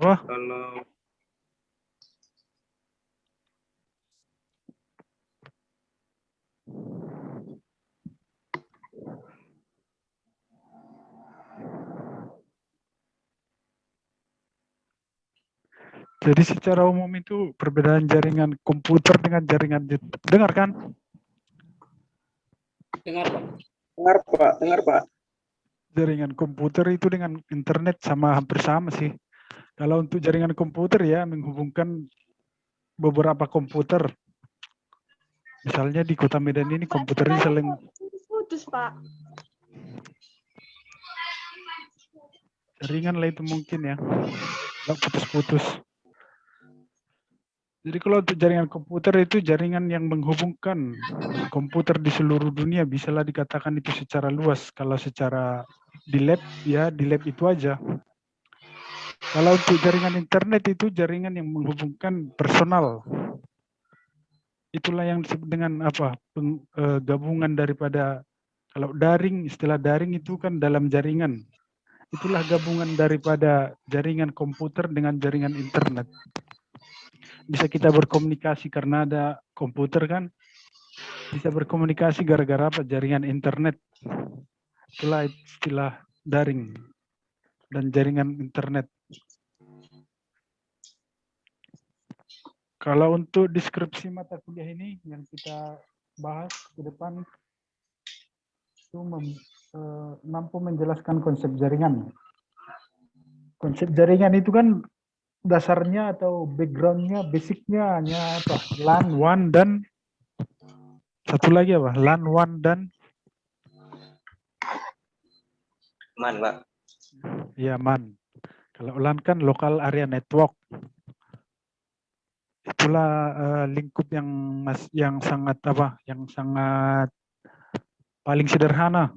Wah, Kalau jadi secara umum itu perbedaan jaringan komputer dengan jaringan dengar kan? Dengar, Pak. dengar Pak. Jaringan komputer itu dengan internet sama hampir sama sih. Kalau untuk jaringan komputer ya menghubungkan beberapa komputer. Misalnya di Kota Medan ini komputernya saling Putus, Pak. jaringan lah itu mungkin ya. Nggak putus-putus. Jadi kalau untuk jaringan komputer itu jaringan yang menghubungkan komputer di seluruh dunia, bisalah dikatakan itu secara luas. Kalau secara di lab, ya di lab itu aja. Kalau untuk jaringan internet itu jaringan yang menghubungkan personal. Itulah yang disebut dengan apa? Gabungan daripada, kalau daring, istilah daring itu kan dalam jaringan. Itulah gabungan daripada jaringan komputer dengan jaringan internet. Bisa kita berkomunikasi karena ada komputer kan, bisa berkomunikasi gara-gara apa? Jaringan internet. Itulah istilah daring dan jaringan internet. Kalau untuk deskripsi mata kuliah ini yang kita bahas ke depan itu mampu menjelaskan konsep jaringan. Konsep jaringan itu kan dasarnya atau backgroundnya, basicnya hanya apa? LAN, WAN, dan satu lagi apa? LAN, WAN, dan Man, Pak. ya MAN. Kalau LAN kan local area network. Itulah lingkup yang sangat apa? Yang sangat paling sederhana.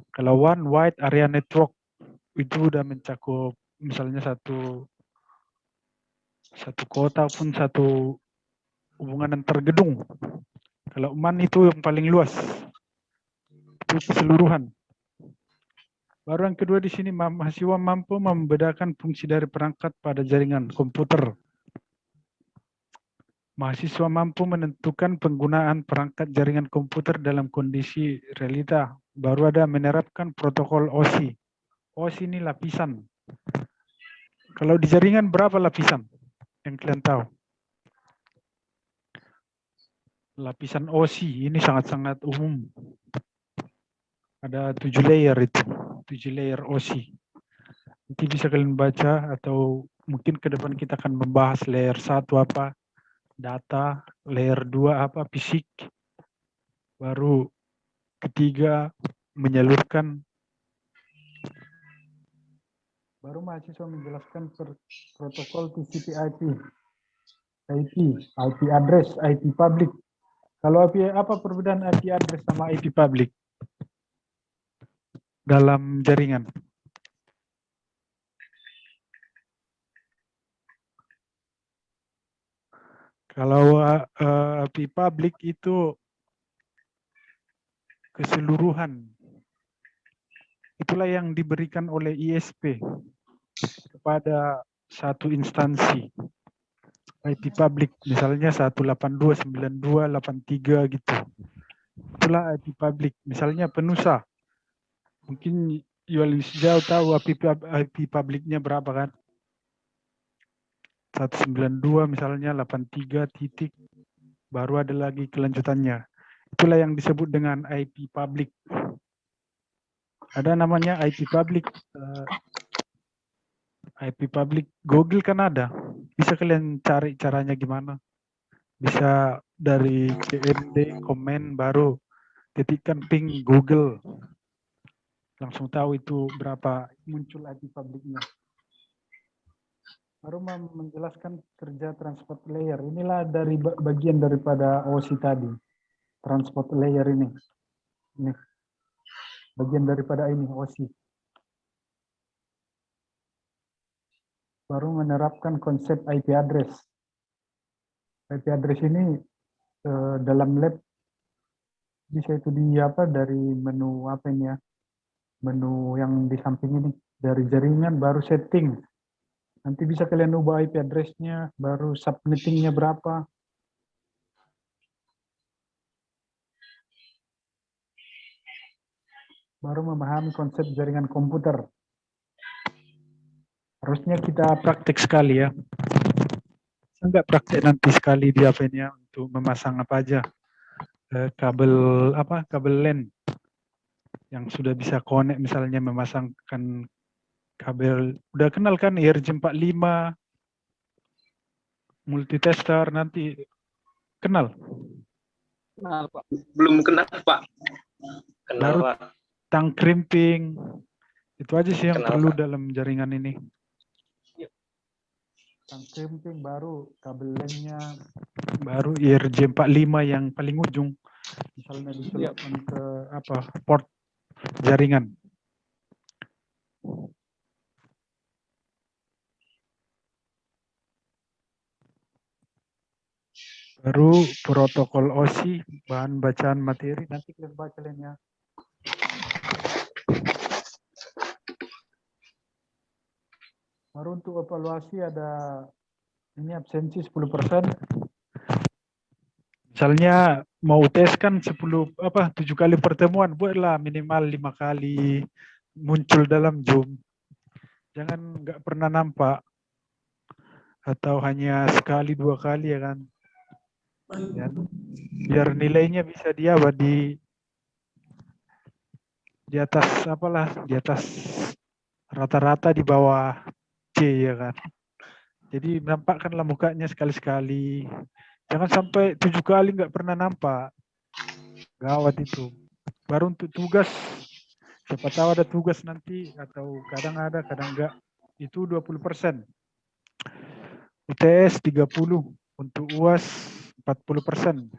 Kalau WAN, wide area network, itu udah mencakup misalnya satu kota pun satu hubungan antar gedung. Kalau MAN itu yang paling luas, itu keseluruhan. Baru yang kedua di sini mahasiswa mampu membedakan fungsi dari perangkat pada jaringan komputer. Mahasiswa mampu menentukan penggunaan perangkat jaringan komputer dalam kondisi realita. Baru ada menerapkan protokol OSI. OSI ini lapisan. Kalau di jaringan berapa lapisan? Yang kalian tahu? Lapisan OSI ini sangat-sangat umum. Ada 7 layer itu. 7 layer OSI. Nanti bisa kalian baca atau mungkin ke depan kita akan membahas layer 1 apa? Data, layer 2 apa? Fisik. Baru ketiga menyalurkan. Baru mahasiswa menjelaskan protokol TCP/IP. IP address, IP public. Kalau IP, apa perbedaan IP address sama IP public dalam jaringan? Kalau IP public itu keseluruhan. Itulah yang diberikan oleh ISP kepada satu instansi. IP public misalnya 182.92.83 gitu. Itulah IP public. Misalnya Penusa. Mungkin Yual Sejauh tahu IP publiknya berapa kan? 192 misalnya 83 titik. Baru ada lagi kelanjutannya. Itulah yang disebut dengan IP public. Ada namanya IP public. IP public Google kan ada. Bisa kalian cari caranya gimana? Bisa dari CMD komen baru ketikkan ping Google. Langsung tahu itu berapa muncul IP publiknya. Baru menjelaskan kerja transport layer. Inilah dari bagian daripada OSI tadi. Transport layer ini. Ini. Bagian daripada ini OSI. Baru menerapkan konsep IP address. IP address ini dalam lab bisa itu di apa dari menu apa ini ya? Menu yang di samping ini dari jaringan baru setting Nanti bisa kalian ubah IP address-nya, baru subnettingnya berapa. Baru memahami konsep jaringan komputer. Harusnya kita praktek sekali ya. Enggak praktek nanti sekali di HP-nya untuk memasang apa aja. Kabel kabel LAN yang sudah bisa connect, misalnya memasangkan kabel, udah kenal kan IRJ45 multitester, nanti kenal. Kenal, Pak. Belum kenal, Pak. Kenal, Baru Pak. tang crimping, itu aja sih yang Kenal, perlu Pak. dalam jaringan ini. Tang crimping, baru kabel LAN-nya, baru IRJ45 yang paling ujung, misalnya diselipkan ke port jaringan. Baru protokol OSI, bahan bacaan materi, nanti kalian baca ya. Baru untuk evaluasi ada ini absensi 10%. Misalnya mau tes kan 7 kali pertemuan, buatlah minimal 5 kali muncul dalam Zoom. Jangan nggak pernah nampak atau hanya sekali 2 kali ya kan. Ya, biar nilainya bisa di atas di atas rata-rata, di bawah C ya kan. Jadi nampakkanlah mukanya sekali-sekali. Jangan sampai 7 kali nggak pernah nampak. Gawat itu. Baru untuk tugas, siapa tahu ada tugas nanti, atau kadang ada, kadang enggak. Itu 20%. UTS 30, untuk UAS 40%.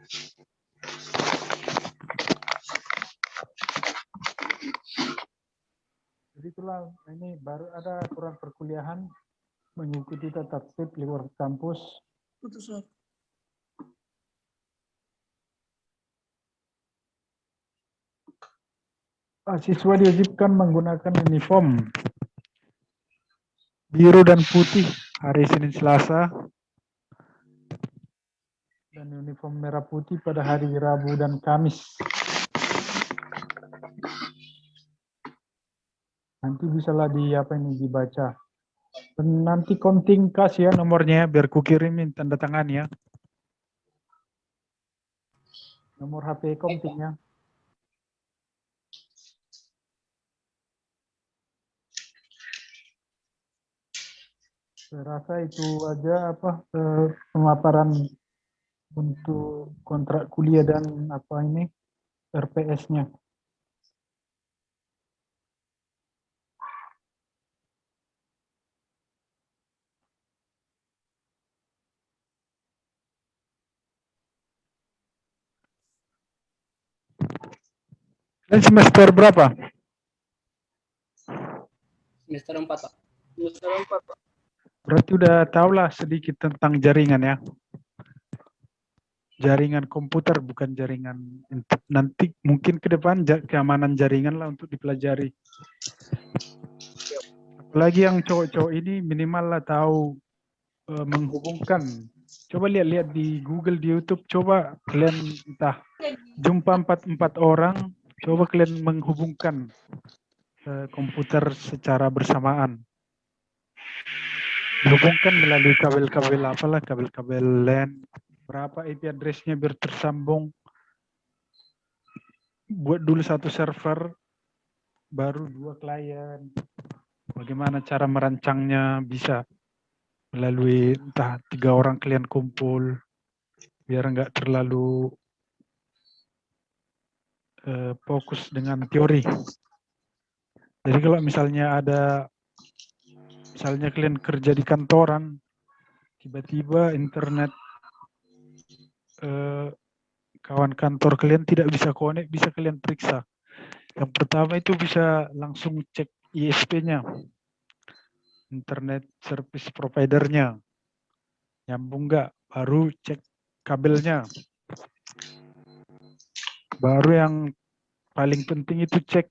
Jadi itulah, ini baru ada aturan perkuliahan mengikuti tata tertib luar kampus. Siswa diwajibkan menggunakan uniform biru dan putih hari Senin Selasa, dan uniform merah putih pada hari Rabu dan Kamis. Nanti bisalah dibaca. Dan nanti konting kasih ya nomornya, biar kukirimin tanda tangannya. Nomor HP kontingnya. Saya rasa itu aja pemaparan untuk kontrak kuliah dan RPS-nya. Dan semester berapa? Semester 4, Pak. Semester 4, Pak. Berarti udah tahulah sedikit tentang jaringan ya. Jaringan komputer, bukan jaringan. Nanti mungkin ke depan keamanan jaringan lah untuk dipelajari. Apalagi yang cowok-cowok ini minimal lah tahu menghubungkan. Coba lihat di Google, di YouTube, coba kalian jumpa 4 orang, coba kalian menghubungkan komputer secara bersamaan. Dihubungkan melalui kabel-kabel kabel-kabel LAN, berapa IP address-nya biar tersambung. Buat dulu satu server, baru 2 klien. Bagaimana cara merancangnya, bisa melalui 3 orang kalian kumpul, biar nggak terlalu fokus dengan teori. Jadi kalau misalnya kalian kerja di kantoran, tiba-tiba internet kawan kantor kalian tidak bisa connect, bisa kalian periksa. Yang pertama itu bisa langsung cek ISP-nya, internet service provider-nya, nyambung nggak, baru cek kabelnya. Baru yang paling penting itu cek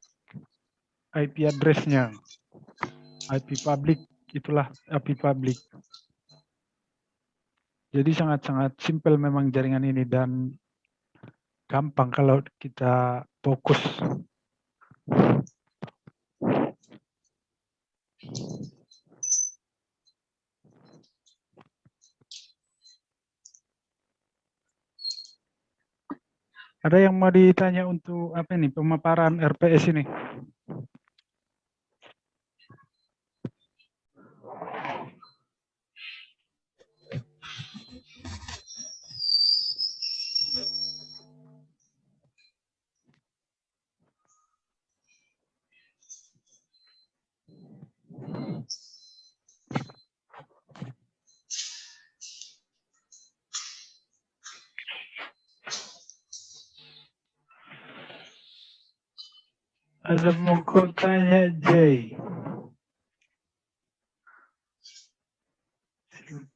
IP address-nya, IP public itulah API public. Jadi sangat-sangat simpel memang jaringan ini dan gampang kalau kita fokus. Ada yang mau ditanya untuk apa ini pemaparan RPS ini? Ada mau kau tanya, Jay?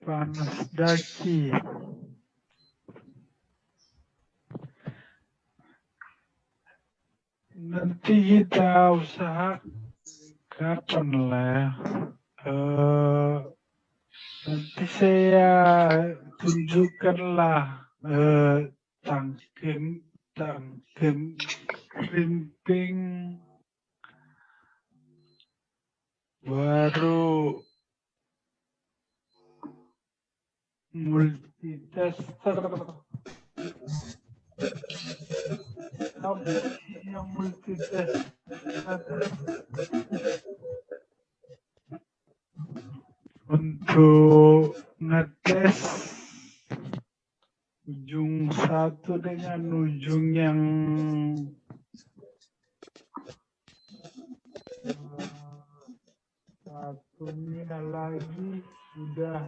Panas daki. Nanti kita usaha kapan lah ya. Nanti saya tunjukkanlah tangkem krimping baru multitester. Apa yang multitester? Untuk ngetes ujung satu dengan ujung yang satunya lagi sudah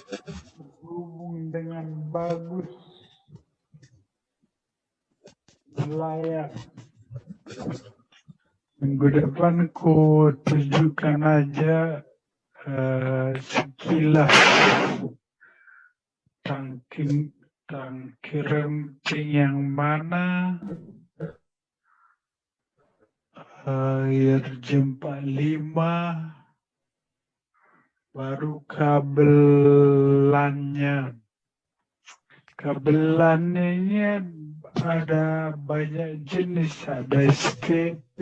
terhubung dengan bagus, layak. Minggu depan ku tunjukkan aja sekilas tangki remping yang mana, RJ45, baru kabelannya. Kabelannya ini ada banyak jenis, ada STP,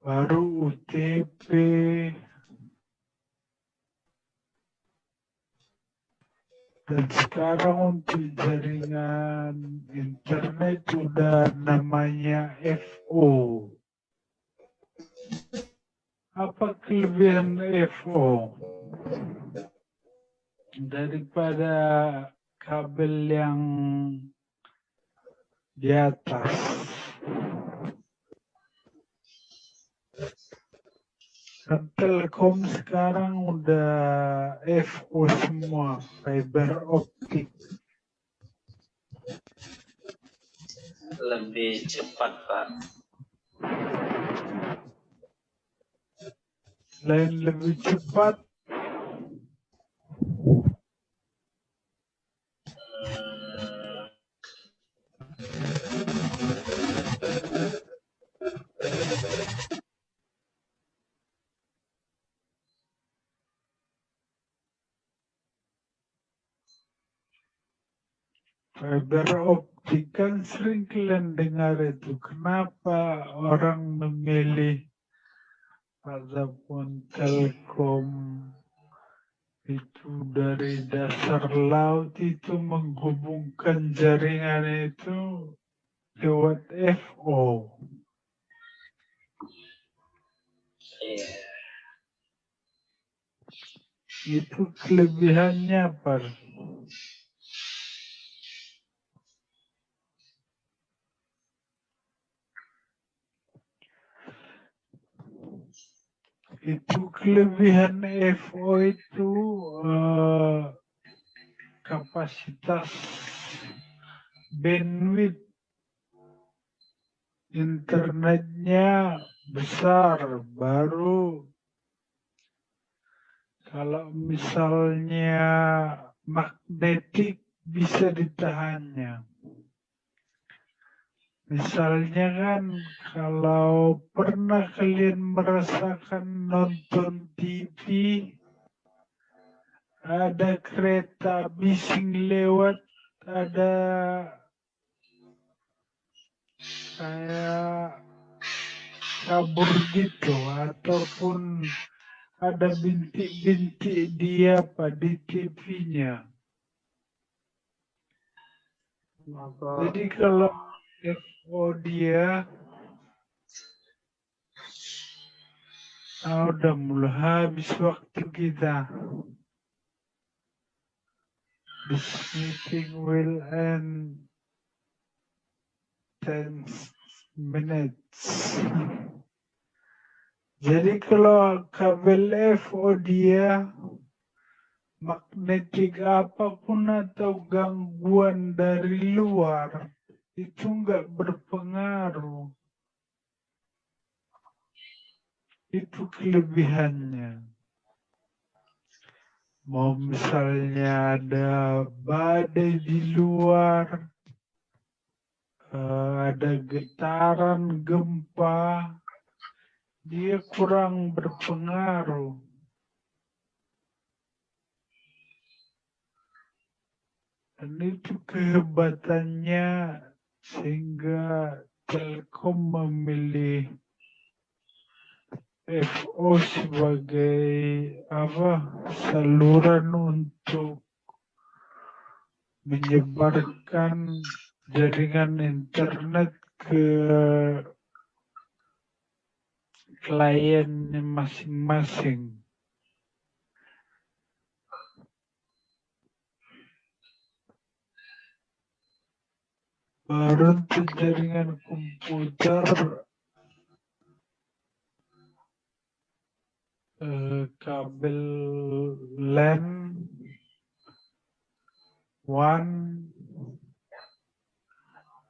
baru UTP, dan sekarang untuk jaringan internet sudah namanya FO. Apa kelebihan FO daripada kabel yang di atas? Kan Telkom sekarang udah FO semua, fiber optik. Lebih cepat, Pak. Selain lebih cepat, fiber optik kan sering kalian dengar itu. Kenapa orang memilih Vodafone Telkom itu dari dasar laut itu menghubungkan jaringan itu lewat FO? Iya. Itu kelebihannya apa? Itu kelebihan FO itu kapasitas bandwidth internetnya besar, baru kalau misalnya magnetik bisa ditahannya. Misalnya kan, kalau pernah kalian merasakan nonton TV, ada kereta bising lewat, ada kayak kabur gitu, ataupun ada bintik-bintik dia di TV-nya. Jadi kalau FO dia, udah mulai habis waktu kita. This meeting will end 10 minutes. Jadi kalau kabel FO dia, magnetik apapun atau gangguan dari luar, itu nggak berpengaruh. Itu kelebihannya. Mau misalnya ada badai di luar, ada getaran gempa, dia kurang berpengaruh. Dan itu kehebatannya, sehingga Telkom memilih FO sebagai saluran untuk menyebarkan jaringan internet ke kliennya masing-masing. Baru untuk jaringan komputer, kabel LAN WAN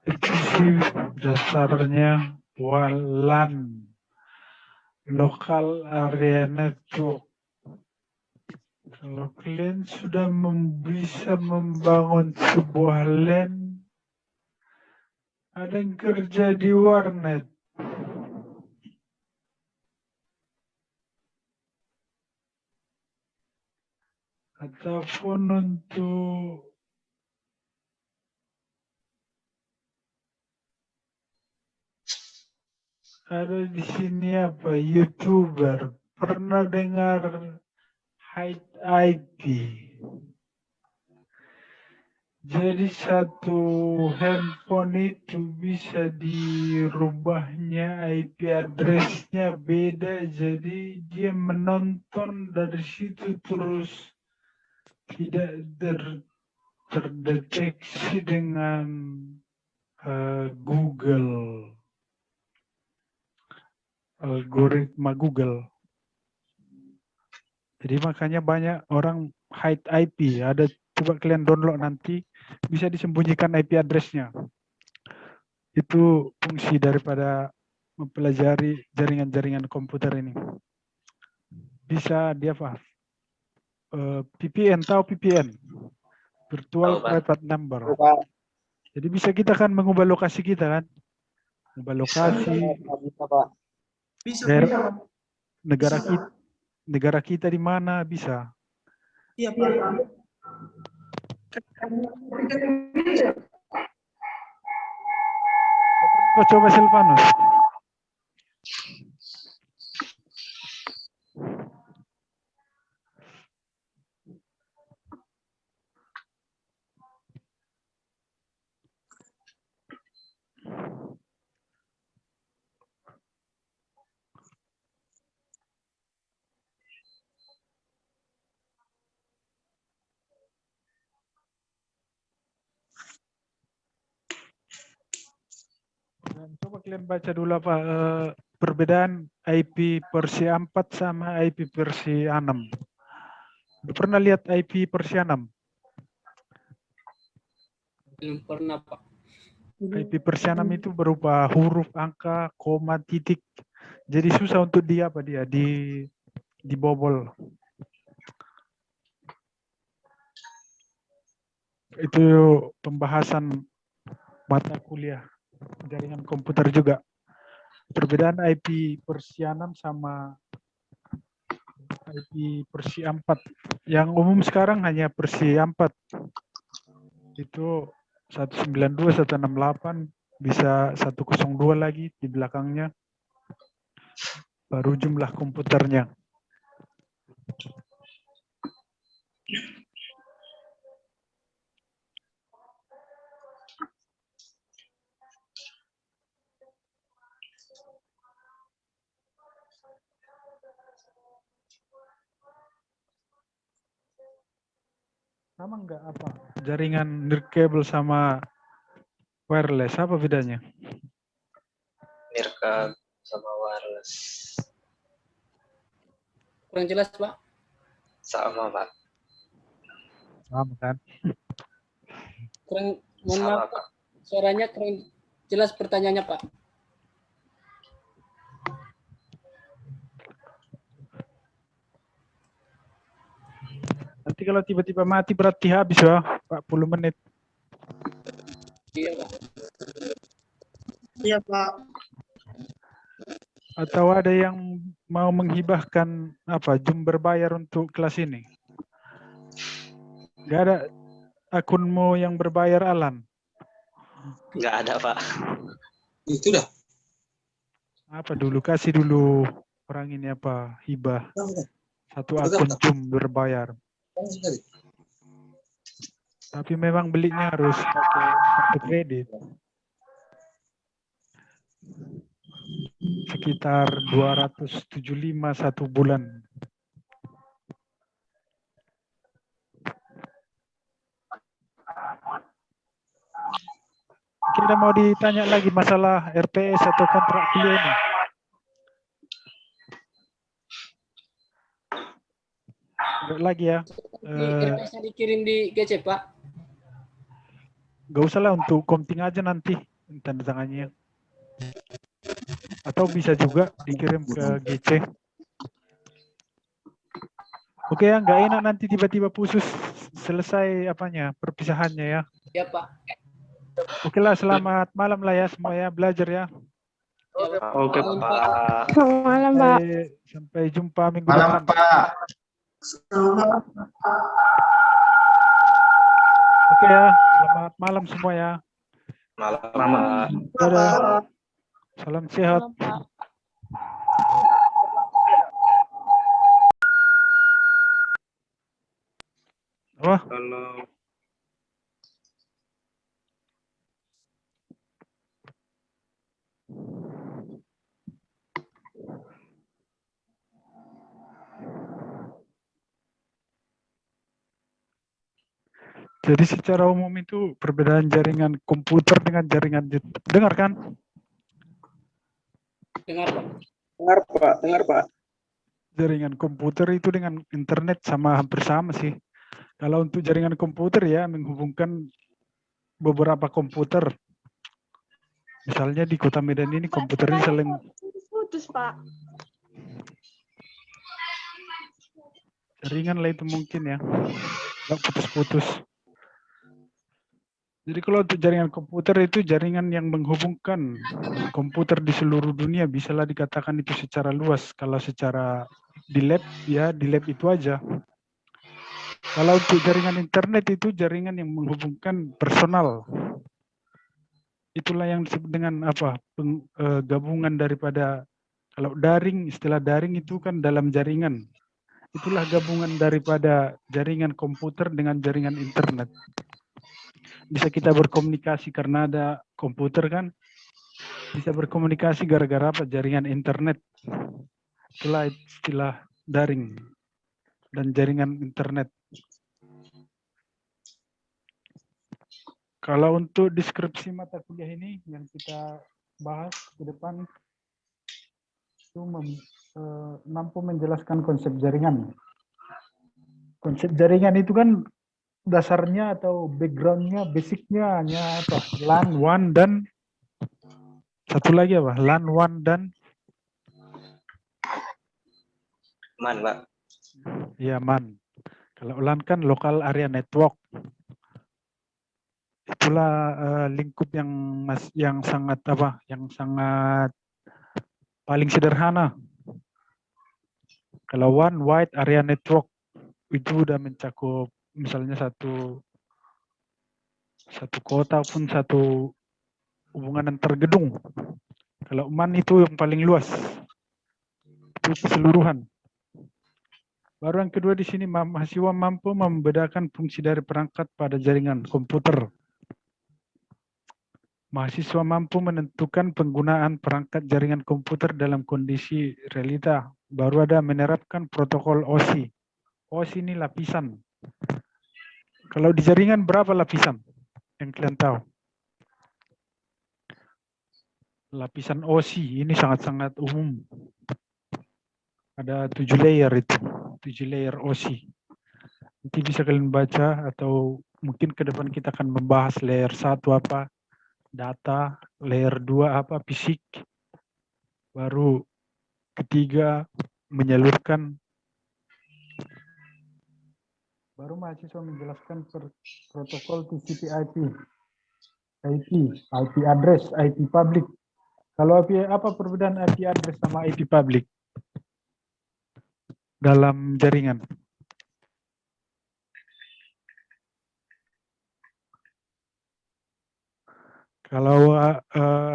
itu sih dasarnya LAN, Local Area Network. Kalau kalian sudah bisa membangun sebuah LAN, ada yang kerja di warnet. Ataupun untuk ada di sini YouTuber, pernah dengar hide IP? Jadi satu handphone itu bisa dirubahnya IP address-nya beda, jadi dia menonton dari situ terus tidak terdeteksi dengan Google, algoritma Google. Jadi makanya banyak orang hide IP. Coba kalian download nanti, bisa disembunyikan IP address-nya. Itu fungsi daripada mempelajari jaringan-jaringan komputer ini. Bisa dia VPN, tahu VPN? Virtual Private Number. Jadi bisa kita kan mengubah lokasi kita kan. Mengubah lokasi. Bisa. Negara kita di mana bisa. Iya, Pak. Coba Silvanus. Coba kalian baca dulu perbedaan IP versi 4 sama IP versi 6. Udah pernah lihat IP versi 6? Belum pernah, Pak. IP versi 6 itu berupa huruf, angka, koma, titik. Jadi susah untuk dibobol. Itu pembahasan mata kuliah jaringan komputer juga. Perbedaan IP Persia 6 sama IP Persia 4. Yang umum sekarang hanya Persia 4. Itu 192, 168, bisa 102 lagi di belakangnya. Baru jumlah komputernya. Sama enggak apa? Jaringan nirkabel sama wireless, apa bedanya? Nirkab sama wireless. Kurang jelas, Pak. Sama, Pak. Sama kan? Mohon Sama, maaf, Pak. suaranya kurang jelas pertanyaannya, Pak. Nanti kalau tiba-tiba mati berarti habis ya, 40 menit. Iya, Pak. Iya, Pak. Atau ada yang mau menghibahkan Zoom berbayar untuk kelas ini? Gak ada akunmu yang berbayar, Alan? Nggak ada, Pak. Itu dah. Kasih dulu orang ini hibah. Satu akun Zoom berbayar. Tapi memang belinya harus pakai kartu kredit. Sekitar 275 satu bulan. Kita mau ditanya lagi masalah RPS atau kontrak kuliah ini. Lagi ya. RPS-nya dikirim di GC, Pak. Gak usah lah, untuk komting aja nanti tanda tangannya. Atau bisa juga dikirim ke GC. Oke ya, nggak enak nanti tiba-tiba putus selesai perpisahannya ya. Ya, Pak. Oke lah, selamat malam lah ya semua ya, belajar ya. Oke, Pak. Malam, Pak. Sampai jumpa minggu Malam, depan. Pak. Oke ya, selamat malam semua ya. Malam, Pak. Dadah. Salam sehat. Malam, Pak. Wah, Halo. jadi secara umum itu perbedaan jaringan komputer dengan jaringan dengar kan? Dengar, Pak. Dengar, Pak. Jaringan komputer itu dengan internet hampir sama sih. Kalau untuk jaringan komputer ya menghubungkan beberapa komputer. Misalnya di Kota Medan ini komputernya saling Putus, Pak. jaringan lah itu mungkin ya. Nggak putus-putus. Jadi kalau untuk jaringan komputer itu jaringan yang menghubungkan komputer di seluruh dunia, bisalah dikatakan itu secara luas. Kalau secara di lab itu aja. Kalau untuk jaringan internet itu jaringan yang menghubungkan personal. Itulah yang disebut dengan gabungan daripada, kalau daring, istilah daring itu kan dalam jaringan. Itulah gabungan daripada jaringan komputer dengan jaringan internet. Bisa kita berkomunikasi karena ada komputer kan, bisa berkomunikasi gara-gara jaringan internet. Itulah istilah daring dan jaringan internet. Kalau untuk deskripsi mata kuliah ini yang kita bahas ke depan itu mampu menjelaskan konsep jaringan. Konsep jaringan itu kan dasarnya atau backgroundnya, basicnya hanya LAN, WAN, dan satu lagi LAN, WAN, dan Man, Pak. ya MAN. Kalau LAN kan local area network. Itulah lingkup yang sangat paling sederhana. Kalau one wide area network itu udah mencakup misalnya satu kota pun satu hubungan antar gedung. Kalau MAN itu yang paling luas, itu keseluruhan. Baru yang kedua di sini mahasiswa mampu membedakan fungsi dari perangkat pada jaringan komputer. Mahasiswa mampu menentukan penggunaan perangkat jaringan komputer dalam kondisi realita. Baru ada menerapkan protokol OSI. OSI ini lapisan. Kalau di jaringan berapa lapisan? Yang kalian tahu? Lapisan OSI ini sangat-sangat umum. Ada 7 layer itu. 7 layer OSI. Nanti bisa kalian baca atau mungkin ke depan kita akan membahas layer 1 apa? Data, layer 2 apa? Fisik. Baru ketiga menyalurkan. Baru mahasiswa menjelaskan protokol TCP/IP. IP address, IP public. Kalau IP apa perbedaan IP address sama IP public dalam jaringan? Kalau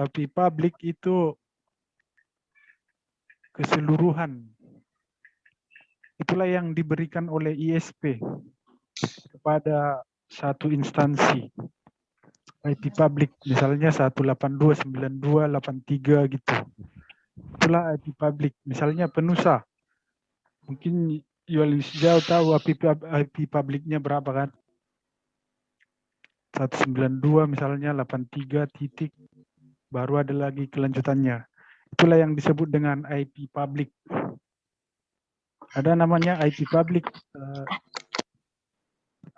IP public itu keseluruhan. Itulah yang diberikan oleh ISP kepada satu instansi. IP public misalnya 182.92.83 gitu. Itulah IP public. Misalnya Penusa. Mungkin Yualisjau tahu IP publiknya berapa kan? 192 misalnya 83 titik. Baru ada lagi kelanjutannya. Itulah yang disebut dengan IP public. Ada namanya IP public.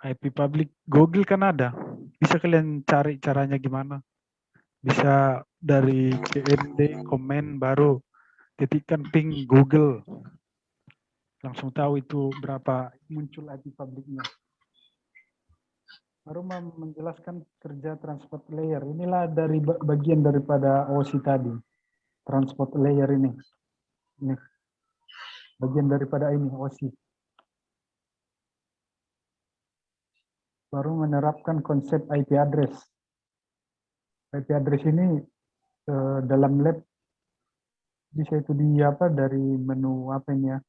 IP public Google kan ada. Bisa kalian cari caranya gimana. Bisa dari CMD, komen, baru ketikkan ping Google. Langsung tahu itu berapa muncul IP publiknya. Baru menjelaskan kerja transport layer. Inilah dari bagian daripada OSI tadi. Transport layer ini. Ini. Bagian daripada ini OSI. Baru menerapkan konsep IP address. IP address ini dalam lab bisa itu dari menu apa ini ya?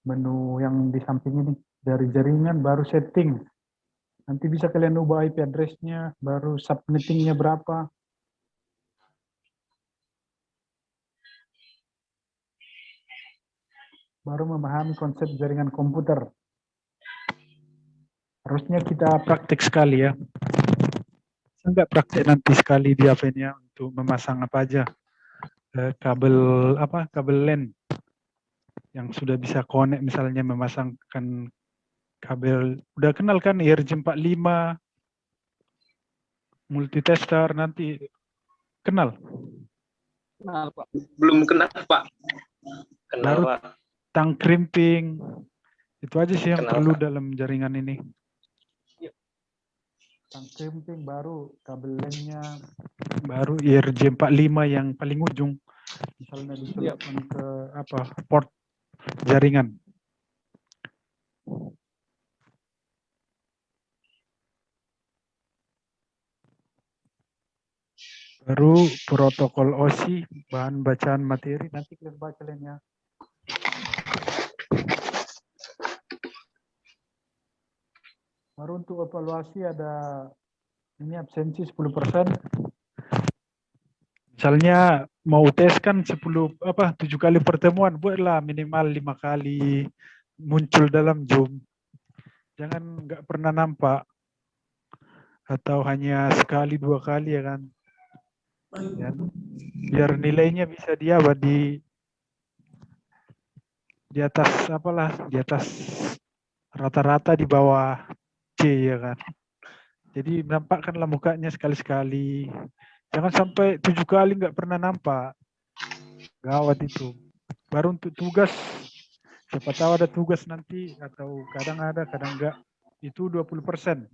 Menu yang di samping ini dari jaringan baru setting. Nanti bisa kalian ubah IP address-nya, baru subnetting-nya berapa. Baru memahami konsep jaringan komputer. Harusnya kita praktek sekali ya. Enggak praktek nanti sekali di apa-nya untuk memasang apa aja. Kabel LAN yang sudah bisa connect misalnya memasangkan kabel. Udah kenal kan IRJ45 multitester nanti kenal? Kenal, Pak. Belum kenal, Pak. Kenal, Baru Pak. tang crimping. Itu aja sih yang Kenal, perlu Pak. dalam jaringan ini. Tang crimping baru kabel LAN-nya baru IRJ45 yang paling ujung. Misalnya diselipkan ke port jaringan. Baru protokol OSI, bahan bacaan materi, nanti kalian baca lainnya. Baru untuk evaluasi ada ini absensi 10%. Misalnya mau tes kan 7 kali pertemuan, buatlah minimal 5 kali muncul dalam Zoom. Jangan nggak pernah nampak atau hanya sekali 2 kali ya kan. Ya. Biar nilainya bisa di atas di atas rata-rata di bawah C ya kan. Jadi nampakkanlah mukanya sekali-sekali. Jangan sampai 7 kali nggak pernah nampak. Gawat itu. Baru untuk tugas, siapa tahu ada tugas nanti atau kadang ada, kadang enggak. Itu 20%.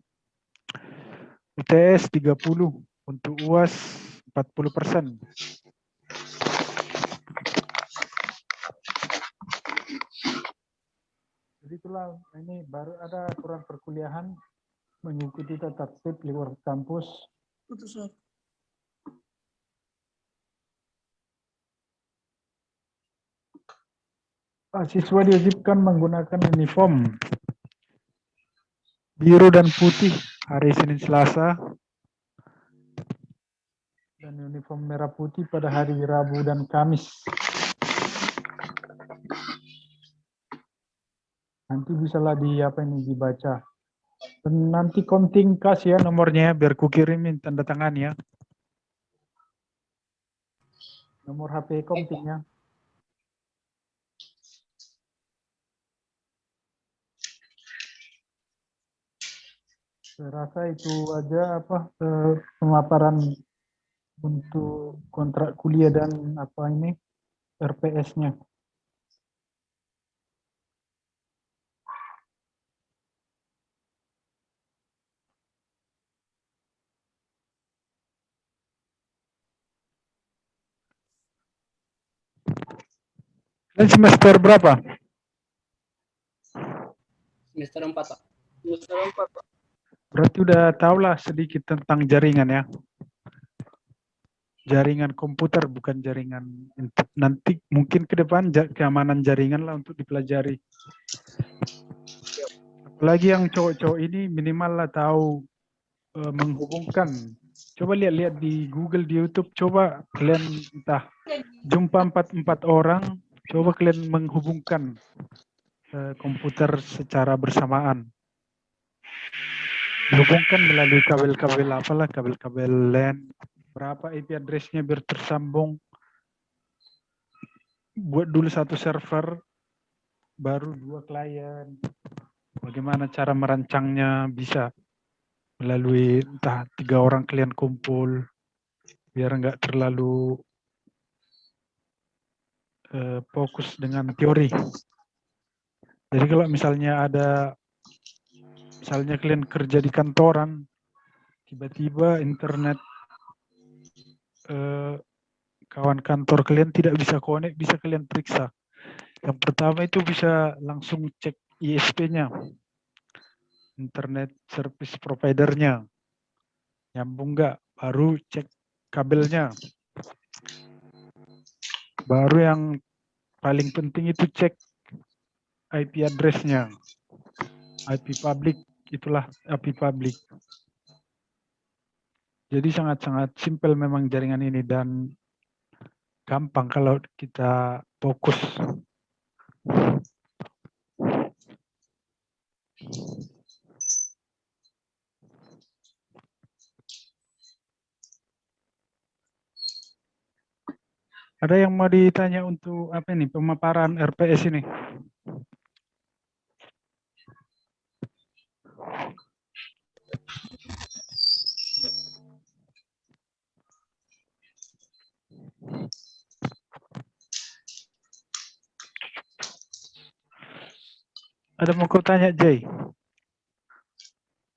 UTS 30, untuk UAS 40%. Jadi itulah, ini baru ada aturan perkuliahan mengikuti tata tertib luar kampus. Siswa diwajibkan menggunakan uniform biru dan putih hari Senin Selasa, dan uniform merah putih pada hari Rabu dan Kamis. Nanti bisalah dibaca. Dan nanti konting kas ya nomornya, biar ku kirimin tanda tangan ya. Nomor HP kontingnya. Saya rasa itu aja pemaparan untuk kontrak kuliah dan RPS-nya. Dan semester berapa? Semester 4, Pak. Berarti udah tahulah sedikit tentang jaringan ya. Jaringan komputer, bukan jaringan. Nanti mungkin ke depan keamanan jaringan lah untuk dipelajari. Apalagi yang cowok-cowok ini minimal lah tahu menghubungkan. Coba lihat di Google, di YouTube, coba kalian jumpa 4 orang, coba kalian menghubungkan komputer secara bersamaan. Dihubungkan melalui kabel-kabel kabel-kabel LAN, berapa IP address-nya biar tersambung. Buat dulu satu server, baru 2 klien. Bagaimana cara merancangnya, bisa melalui 3 orang kalian kumpul, biar nggak terlalu fokus dengan teori. Jadi kalau misalnya kalian kerja di kantoran, tiba-tiba internet kawan kantor kalian tidak bisa connect, bisa kalian periksa. Yang pertama itu bisa langsung cek ISP-nya, internet service provider-nya, nyambung nggak, baru cek kabelnya. Baru yang paling penting itu cek IP address-nya. IP public, itulah IP public. Jadi sangat-sangat simpel memang jaringan ini, dan gampang kalau kita fokus. Ada yang mau ditanya untuk pemaparan RPS ini? Ada mau kau tanya, Jay?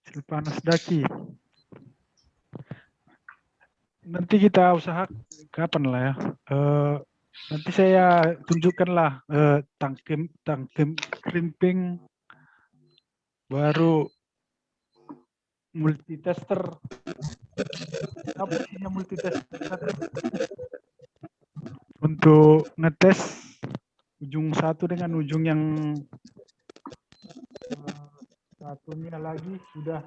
Silpanas Daki. Nanti kita usaha kapan lah ya. Nanti saya tunjukkanlah tangkim crimping, baru multitester. Apa isinya multitester? Untuk ngetes ujung satu dengan ujung yang satunya lagi sudah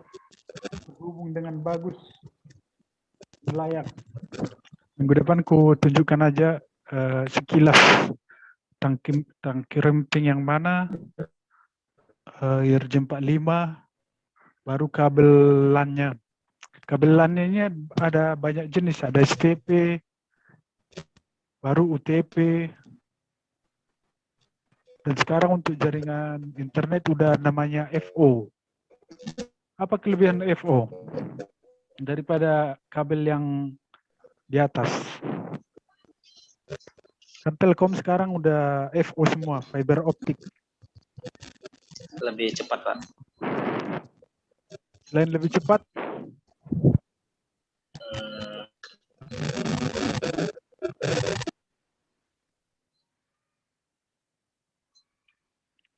terhubung dengan bagus, layak. Minggu depan ku tunjukkan aja sekilas tangki crimping yang mana, RJ45, baru kabel LAN-nya. Kabel LAN-nya ini ada banyak jenis, ada STP, baru UTP. Dan sekarang untuk jaringan internet udah namanya FO. Apa kelebihan FO daripada kabel yang di atas? Kan Telkom sekarang udah FO semua, fiber optik. Lebih cepat, Pak. Selain lebih cepat,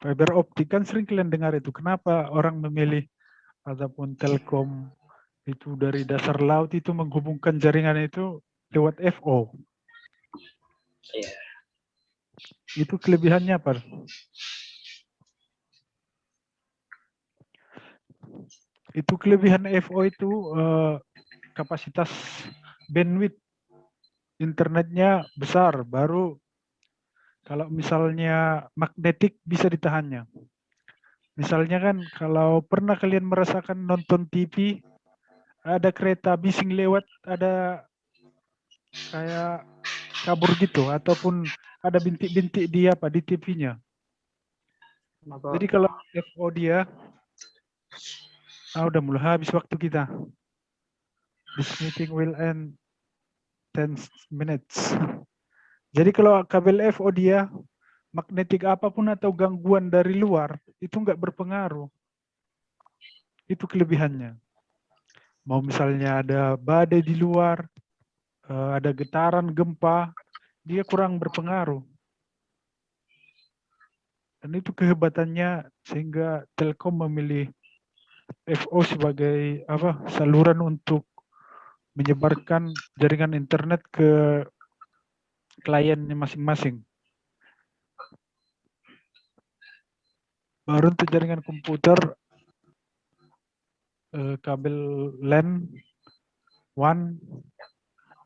Fiber optik kan sering kalian dengar itu. Kenapa orang memilih ataupun Telkom itu dari dasar laut itu menghubungkan jaringan itu lewat FO. Iya. Itu kelebihannya apa? Itu kelebihan FO itu kapasitas bandwidth internetnya besar, baru kalau misalnya magnetik bisa ditahannya. Misalnya kan kalau pernah kalian merasakan nonton TV, ada kereta bising lewat, ada kayak kabur gitu, ataupun ada bintik-bintik di TV-nya. Jadi kalau FO dia, udah mulai habis waktu kita. This meeting will end 10 minutes. Jadi kalau kabel FO dia, magnetik apapun atau gangguan dari luar, itu nggak berpengaruh. Itu kelebihannya. Mau misalnya ada badai di luar, ada getaran gempa, dia kurang berpengaruh. Dan itu kehebatannya sehingga Telkom memilih FO sebagai saluran untuk menyebarkan jaringan internet ke kliennya masing-masing. Baru untuk jaringan komputer, kabel LAN WAN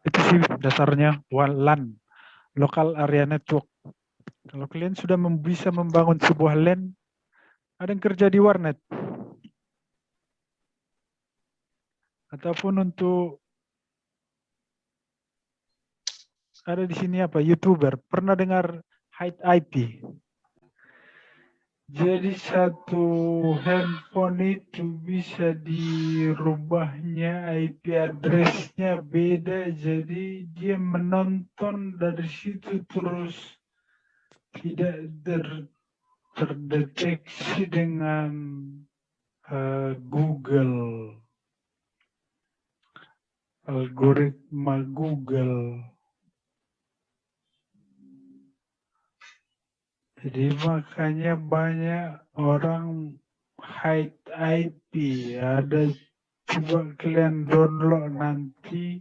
itu sih dasarnya LAN, Local Area Network. Kalau kalian sudah bisa membangun sebuah LAN, ada yang kerja di warnet. Ataupun untuk ada di sini YouTuber, pernah dengar Hide IP? Jadi satu handphone itu bisa dirubahnya IP address-nya beda, jadi dia menonton dari situ terus tidak terdeteksi dengan Google, algoritma Google. Jadi makanya banyak orang hide IP. Ada, coba kalian download nanti,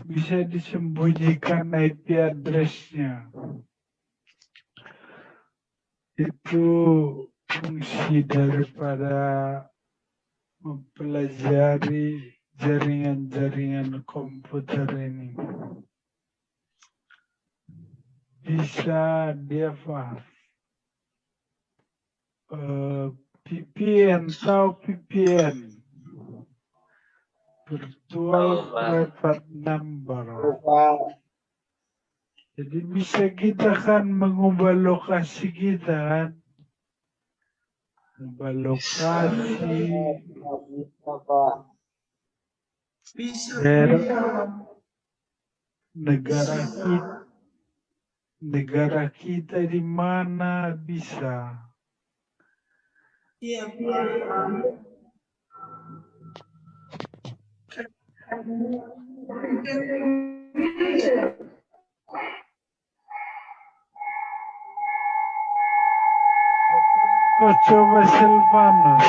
bisa disembunyikan IP address-nya. Itu fungsi daripada mempelajari jaringan-jaringan komputer ini. Bisa dia VPN atau VPN, virtual private number. Jadi bisa kita kan mengubah lokasi kita kan, mengubah lokasi negara kita di mana bisa. Coba Silvanus.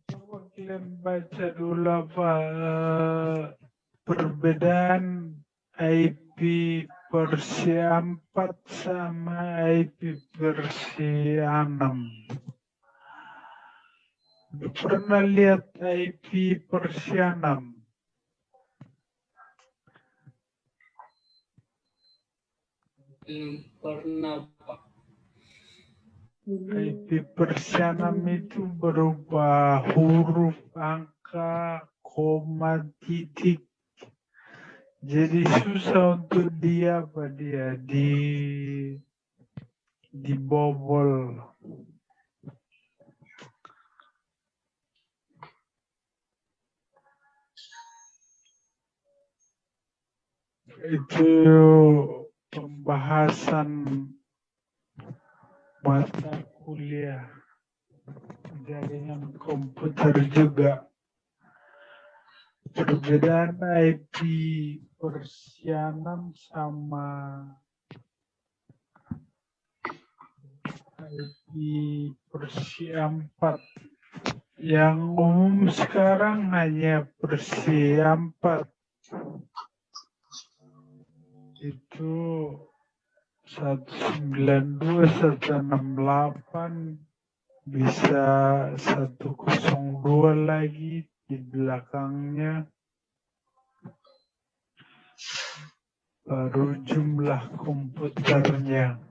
Coba kalian baca dulu perbedaan IP versi 4 sama IP versi 6. Pernah lihat IP Persianam? Belum pernah, Pak. IP Persianam itu berupa huruf, angka, koma, titik. Jadi susah untuk dibobol. Itu pembahasan mata kuliah jaringan komputer juga. Perbedaan IP Persianam sama IP Persia 4. Yang umum sekarang hanya Persia 4. Itu 192, 168, bisa 102 lagi di belakangnya. Baru jumlah komputernya.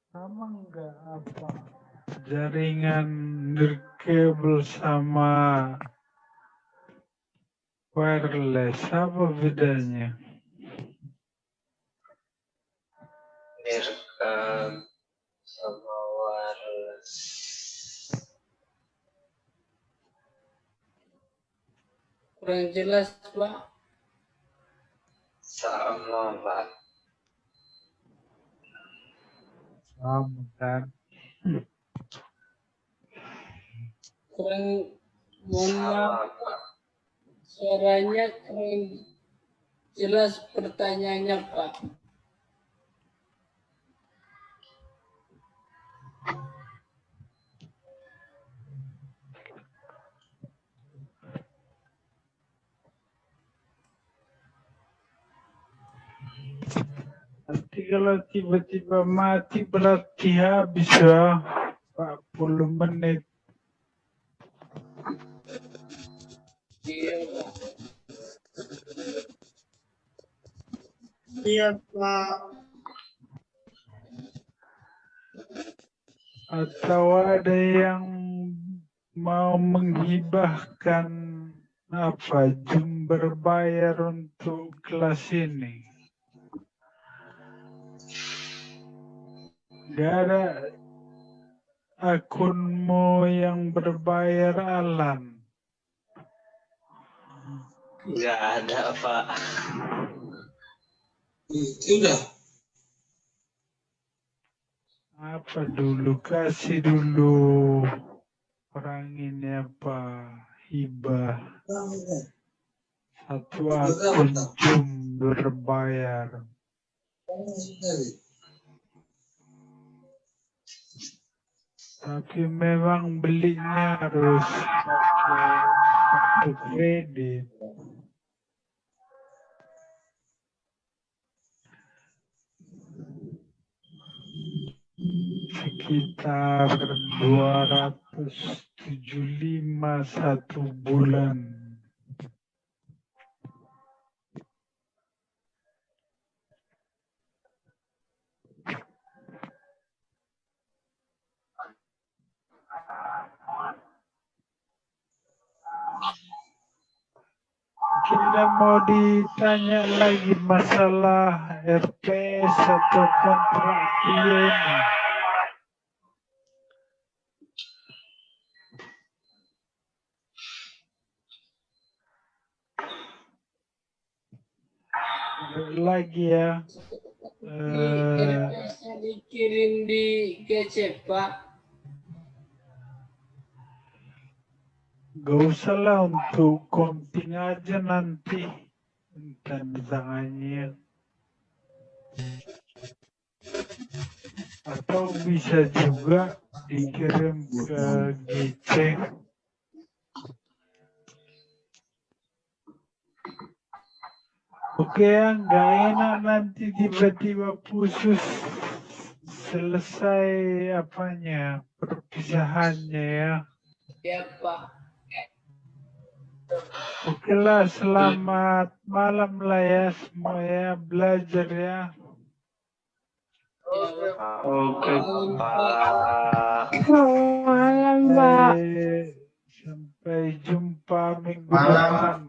Sama enggak apa? Jaringan nirkabel sama wireless, apa bedanya? Direkam sama wireless. Kurang jelas, Pak. Sama, Pak. Sama kan? Kurang, mohon maaf, suaranya kurang jelas pertanyaannya, Pak. Nanti kalau tiba-tiba mati berarti habis ya 40 menit. Iya, Pak. Iya, Pak. Atau ada yang mau menghibahkan Zoom berbayar untuk kelas ini? Gak ada akunmu yang berbayar, Alan? Nggak ada, Pak. Udah. Apa dulu, kasih dulu orang ini hibah. Satu akun Zoom berbayar. Tapi memang belinya harus pakai kartu kredit. Sekitar 275 satu bulan. Kita mau ditanya lagi masalah RPS atau kontrak ini. lagi ya. Di RPS-nya dikirim di GC, Pak. Gak usah lah untuk konting aja nanti. Tanda tangannya. Atau bisa juga dikirim ke GC. Oke ya, nggak enak nanti tiba-tiba putus selesai apanya perpisahannya ya. Ya, Pak. Oke lah, selamat malam lah ya semua ya, belajar ya. Ya, Pak. Oke. Pak. Malam, Pak. Sampai jumpa minggu depan.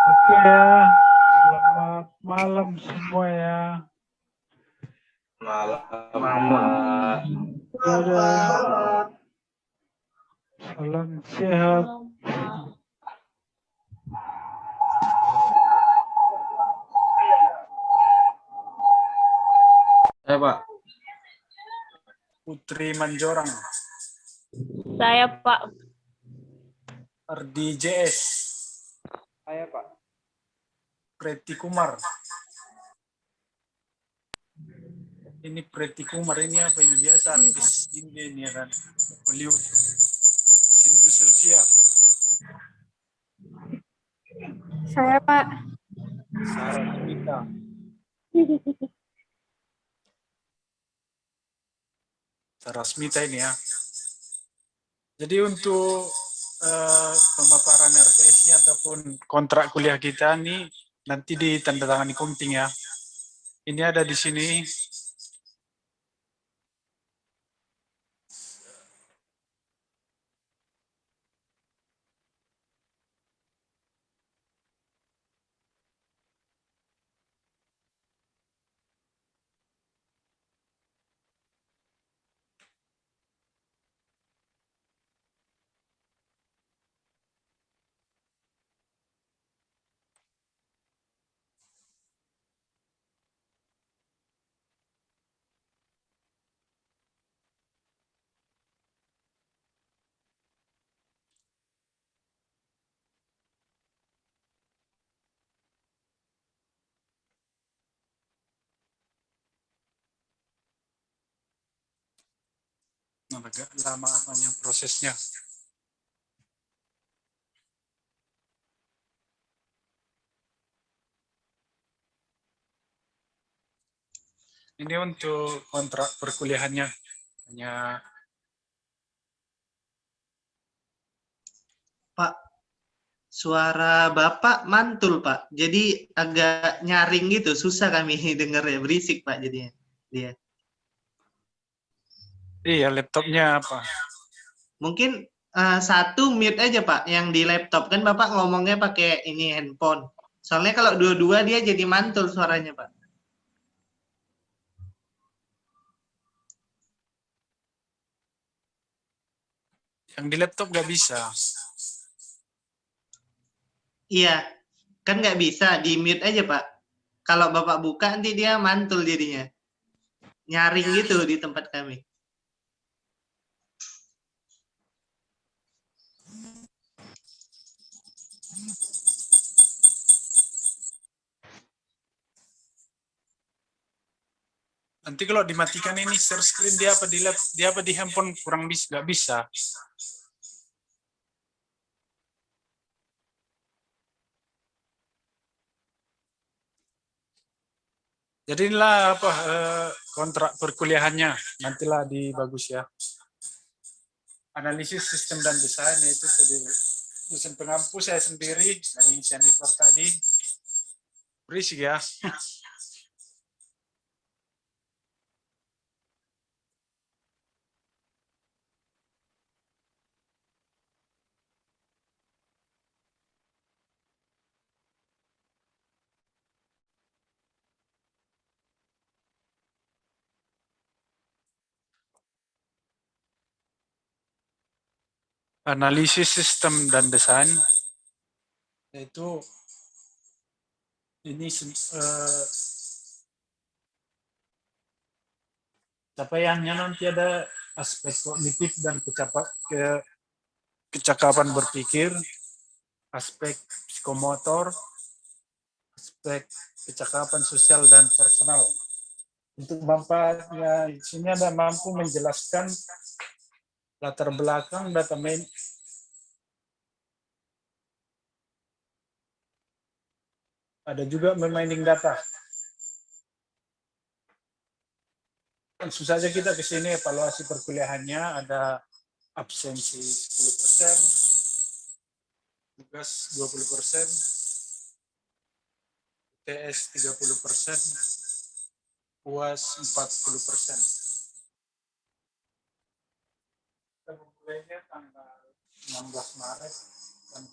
Oke ya, selamat malam semua ya. Malam. Dadah. Salam sehat. Pak. Putri Manjorang. Saya, Pak. RDJS. Saya, Pak. Preti Kumar. Ini Preti Kumar ini apa ini biasa artis Indian ya kan. Hollywood. Sindu Sylvia. Saya, Pak. Sarah Smita. Sarah Smita ini ya. Jadi untuk pemaparan RPS-nya ataupun kontrak kuliah kita nih nanti ditandatangani Komting ya. Ini ada di sini. Nah, agak lama apanya prosesnya. Ini untuk kontrak perkuliahannya. Hanya Pak, suara Bapak mantul, Pak. Jadi agak nyaring gitu, susah kami denger ya, berisik, Pak, jadinya. Dia. iya laptopnya apa? Mungkin satu mute aja, Pak, yang di laptop. Kan Bapak ngomongnya pakai ini handphone. Soalnya kalau dua-dua dia jadi mantul suaranya, Pak. Yang di laptop nggak bisa. Iya, kan nggak bisa, di mute aja, Pak. Kalau Bapak buka nanti dia mantul jadinya. Nyaring gitu di tempat kami. Nanti kalau dimatikan ini share screen dia apa di laptop, dia apa di handphone kurang bisa, nggak bisa. Jadi inilah apa kontrak perkuliahannya nantilah di bagus ya. Analisis sistem dan desain itu tadi dosen pengampu saya sendiri dari Insianipar tadi. Berisik ya. analisis sistem dan desain, yaitu ini capaiannya nanti ada aspek kognitif dan kecakapan berpikir, aspek psikomotor, aspek kecakapan sosial dan personal. Untuk manfaatnya di sini ada mampu menjelaskan latar belakang data main. Ada juga memining data. Langsung saja kita ke sini evaluasi perkuliahannya, ada absensi 10%, tugas 20%, UTS 30%, UAS 40%. Kita memulainya tanggal 16 Maret dan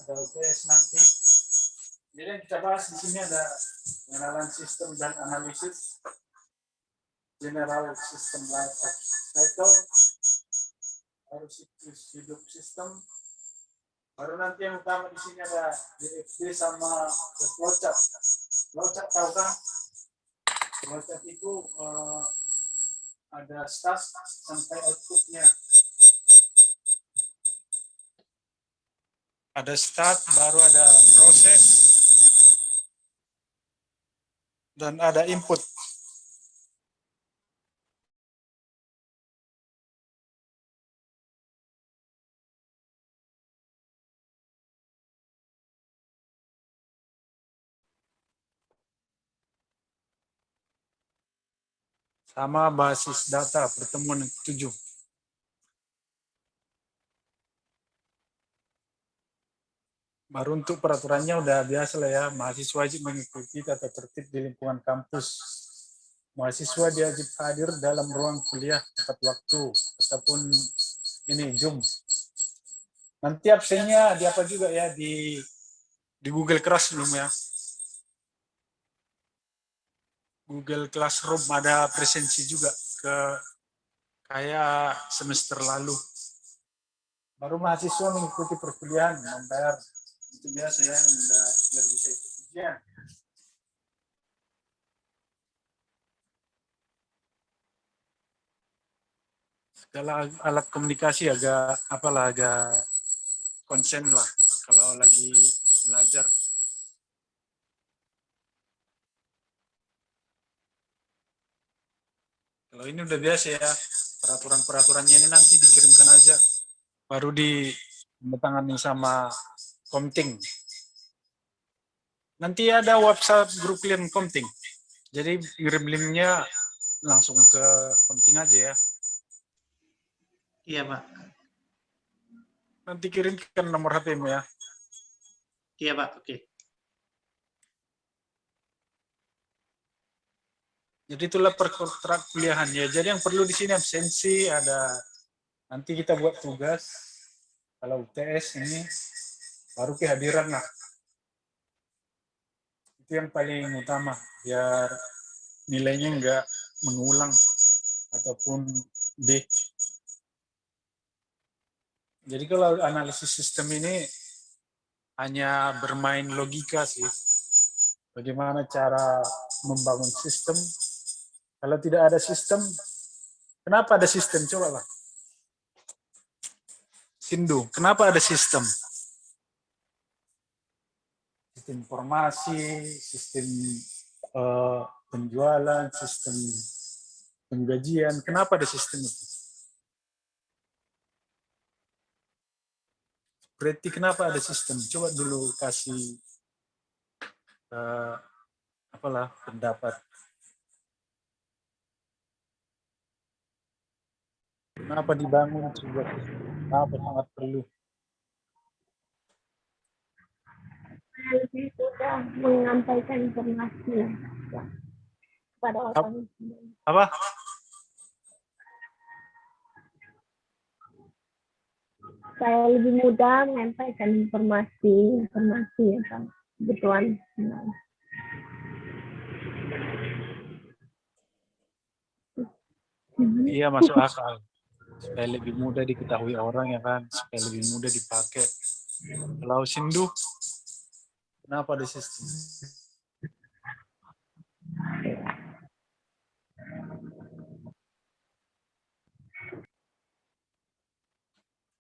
ada UTS nanti. Jadi yang kita bahas di sini ada pengenalan sistem dan analisis, general system life cycle, harus hidup sistem. Baru nanti yang utama di sini ada DFD sama flowchart. Flowchart tahu kan? Flowchart itu ada start sampai outputnya. Ada start, baru ada proses, dan ada input. Sama basis data pertemuan 7. Baru untuk peraturannya udah biasa lah ya, mahasiswa wajib mengikuti tata tertib di lingkungan kampus. Mahasiswa diwajib hadir dalam ruang kuliah tepat waktu, ataupun ini Zoom. Nanti absennya di apa juga ya, di Google Classroom ya. Google Classroom ada presensi juga ke kayak semester lalu. Baru mahasiswa mengikuti perkuliahan, membayar. Itu biasa ya, udah biar bisa ikut ujian. Segala alat komunikasi agak konsen lah kalau lagi belajar. Kalau ini udah biasa ya, peraturan-peraturannya ini nanti dikirimkan aja, baru ditandatangani sama Komting. Nanti ada WhatsApp grup klien Komting, jadi kirim linknya langsung ke Komting aja ya. Iya, Pak. Nanti kirimkan nomor HP-mu ya. Iya, Pak. Oke. Jadi itulah perkuliahan ya. Jadi yang perlu di sini absensi, ada nanti kita buat tugas. Kalau UTS ini baru kehadiran lah. Itu yang paling utama biar nilainya enggak mengulang ataupun D. Jadi kalau analisis sistem ini hanya bermain logika sih. Bagaimana cara membangun sistem. Kalau tidak ada sistem, kenapa ada sistem? Coba lah. Sindu, kenapa ada sistem? Sistem informasi, sistem penjualan, sistem penggajian. Kenapa ada sistem itu? Berarti kenapa ada sistem? Coba dulu kasih pendapat. Kenapa dibangun sebuah sistem? Kenapa sangat perlu? Lebih mudah menyampaikan informasi ya, kepada orang. Apa? Saya lebih mudah menyampaikan informasi tentang kebutuhan. Iya, masuk akal. supaya lebih mudah diketahui orang ya kan, supaya lebih mudah dipakai. Kalau Sindu, kenapa ada sistem?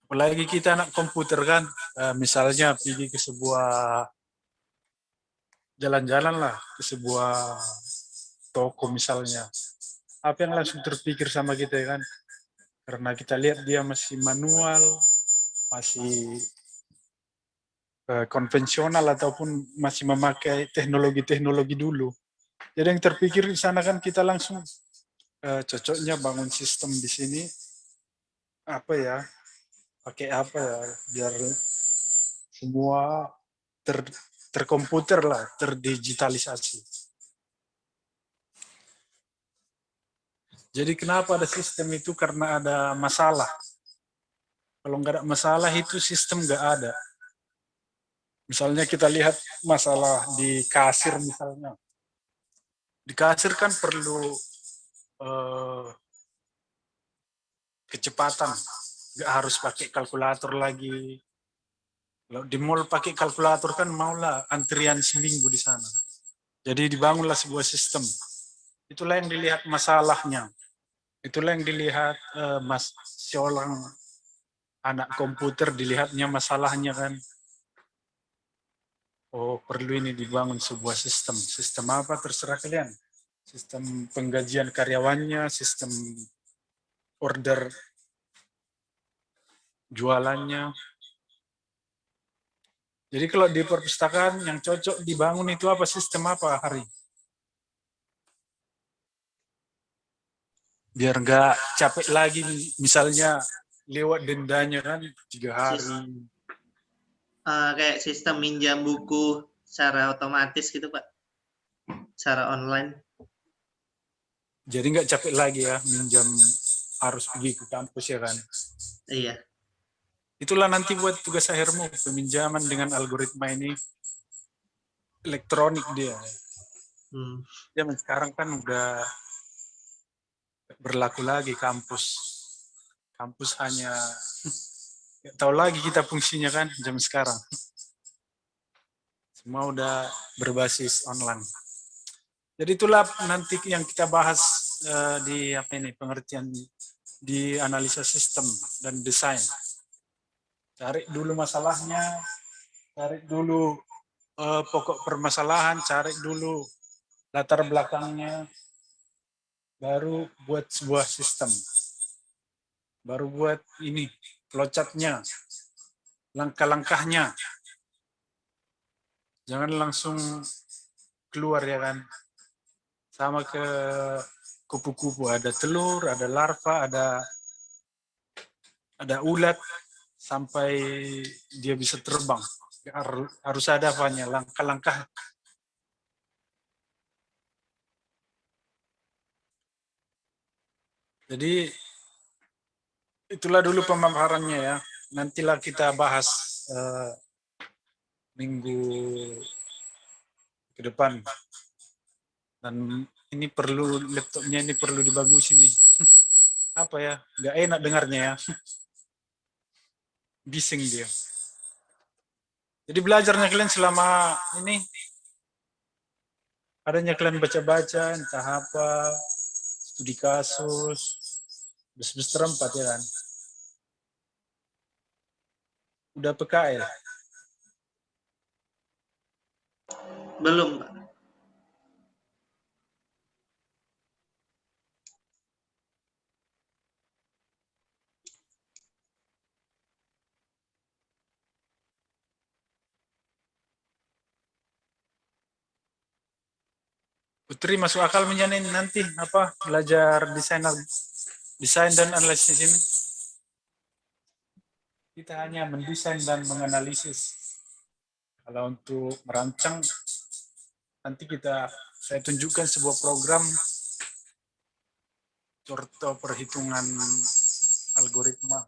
Apalagi kita anak komputer kan, misalnya pergi ke sebuah jalan-jalan lah, ke sebuah toko misalnya. Apa yang langsung terpikir sama kita ya kan? Karena kita lihat dia masih manual, masih konvensional ataupun masih memakai teknologi-teknologi dulu. Jadi yang terpikir di sana kan kita langsung cocoknya bangun sistem di sini apa ya? Pakai apa ya? Biar semua terkomputer lah, terdigitalisasi. Jadi kenapa ada sistem itu? Karena ada masalah. Kalau nggak ada masalah itu sistem nggak ada. Misalnya kita lihat masalah di kasir misalnya. Di kasir kan perlu kecepatan. Nggak harus pakai kalkulator lagi. Kalau di mall pakai kalkulator kan maulah antrian seminggu di sana. Jadi dibangunlah sebuah sistem. Itulah yang dilihat masalahnya. Itulah yang dilihat seorang anak komputer dilihatnya masalahnya kan. Oh perlu ini dibangun sebuah sistem. Sistem apa terserah kalian. Sistem penggajian karyawannya, sistem order jualannya. Jadi kalau di perpustakaan yang cocok dibangun itu apa? Sistem apa, Hari? Biar nggak capek lagi, misalnya lewat dendanya kan 3 hari. Kayak sistem minjam buku secara otomatis gitu Pak, secara online. Jadi nggak capek lagi ya minjam, harus pergi ke kampus ya kan. Iya. Itulah nanti buat tugas akhirmu, peminjaman dengan algoritma ini elektronik dia. Zaman sekarang kan udah berlaku lagi kampus. Kampus hanya nggak tahu lagi kita fungsinya kan zaman sekarang. Semua udah berbasis online. Jadi itulah nanti yang kita bahas di apa ini pengertian di analisa sistem dan desain. Cari dulu masalahnya, cari dulu pokok permasalahan, cari dulu latar belakangnya, baru buat sebuah sistem. Baru buat ini, flowchart-nya, langkah-langkahnya. Jangan langsung keluar ya kan. Sama ke kupu-kupu, ada telur, ada larva, ada ulat, sampai dia bisa terbang. Harus ada apanya, langkah-langkah. Jadi itulah dulu pemaparannya ya. Nantilah kita bahas minggu ke depan. Dan ini perlu, laptopnya ini perlu dibagusin nih. Apa ya, nggak enak dengarnya ya. Bising dia. Jadi belajarnya kalian selama ini, adanya kalian baca-baca, entah apa, studi kasus, semester 4 ya kan. Udah PKL? Belum Pak. Putri masuk akal menjanin nanti apa belajar desain dan analisis ini. Kita hanya mendesain dan menganalisis. Kalau untuk merancang nanti saya tunjukkan sebuah program contoh perhitungan algoritma.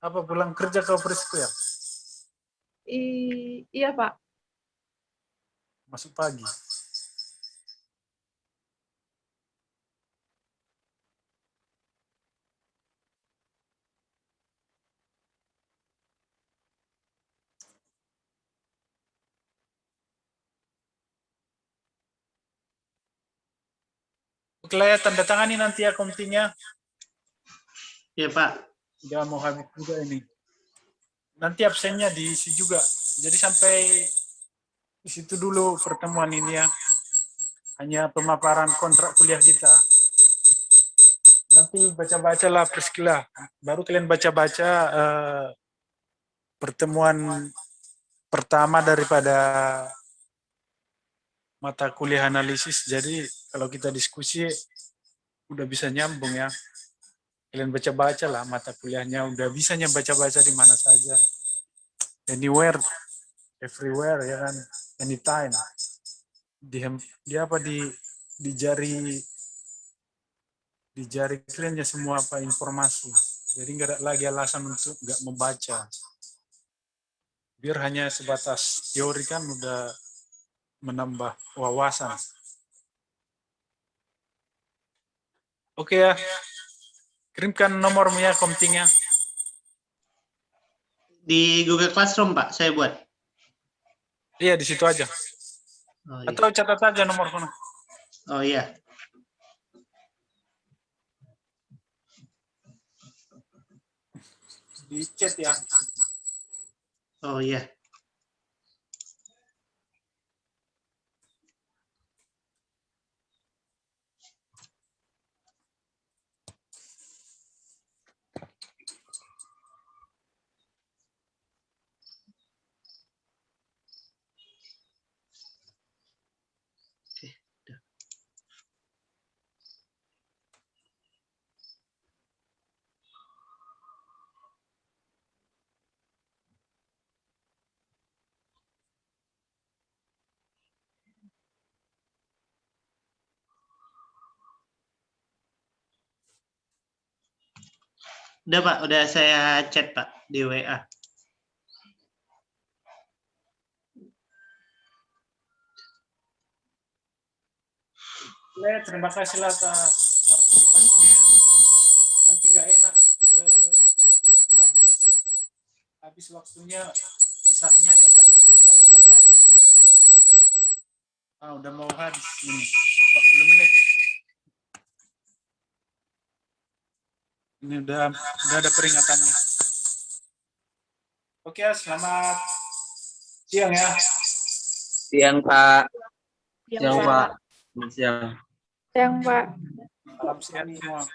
Apa pulang kerja kau Prisco ya? Iya Pak. Masuk pagi. Oke lah ya, tanda tangani nanti ya komtingnya. Ya Pak. Udah mau habis juga ini. Nanti absennya diisi juga. Jadi sampai di situ dulu pertemuan ini ya. Hanya pemaparan kontrak kuliah kita. Nanti baca-bacalah Priscilla. Baru kalian baca-baca pertemuan pertama daripada mata kuliah analisis. Jadi kalau kita diskusi udah bisa nyambung ya. Kalian baca-baca lah mata kuliahnya, udah bisanya baca-baca di mana saja. Anywhere, everywhere ya kan, anytime. Di apa di jari kalian ya semua apa informasi. Jadi nggak ada lagi alasan untuk nggak membaca. Biar hanya sebatas teori kan udah menambah wawasan. Oke ya. Kirimkan nomormu ya komtingnya. Di Google Classroom Pak, saya buat. Iya di situ aja. Oh, iya. Atau catat aja nomorku. Oh iya. Di chat ya. Oh iya. Udah Pak, udah saya chat Pak di WA. Terima kasih lah atas partisipasinya. Nanti nggak enak habis waktunya kisahnya ya kan nggak tahu ngapain. Udah mau habis ini 40 menit. Ini udah ada peringatannya. Oke, selamat siang ya. Siang Pak. Siang, Pak. Siang. Siang, Pak. Salam sehat semua.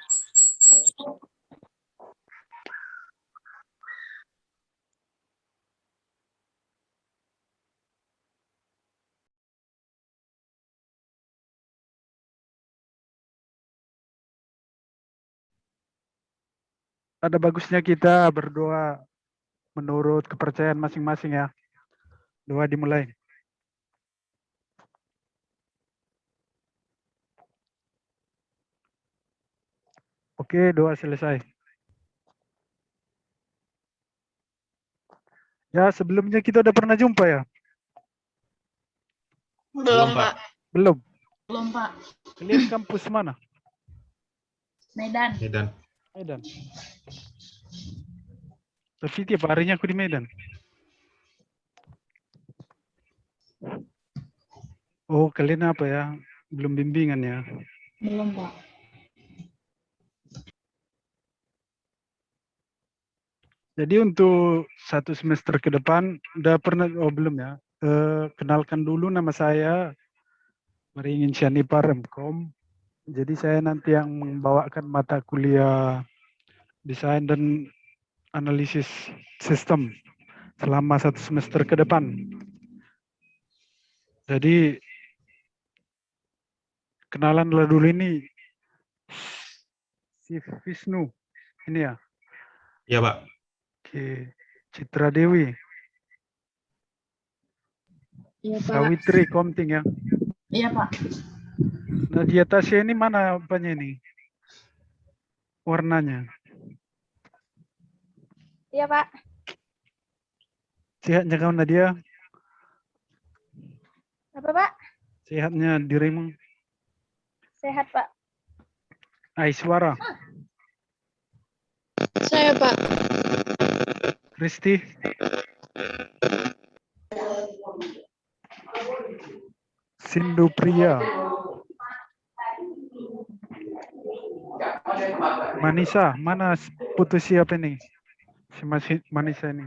Ada bagusnya kita berdoa menurut kepercayaan masing-masing ya. Doa dimulai. Oke, doa selesai. Ya, sebelumnya kita udah pernah jumpa ya? Belum, Pak. Belum. Belum, Pak. Kalian kampus mana? Medan. Medan. Tapi tiap harinya aku di Medan. Oh, kalian apa ya? Belum bimbingan ya? Belum, Pak. Jadi untuk 1 semester ke depan udah pernah belum ya? Kenalkan dulu nama saya Maringin Syanipar MKOM. Jadi saya nanti yang membawakan mata kuliah desain dan analisis sistem selama 1 semester ke depan. Jadi kenalan dulu ini si Wisnu ini ya. Iya Pak. Oke, Citra Dewi, Iya, Pak. Sawitri Komting ya. Iya, Pak. Nadia Tasya ini mana apanya ini? Warnanya. Iya, Pak. Sehatnya kau Nadia? Apa, Pak? Sehatnya dirimu? Sehat, Pak. Aiswara, Saya, Pak. Kristi, Sindu Priya, Manisa, mana putus siapa ini? Si Manisa ini.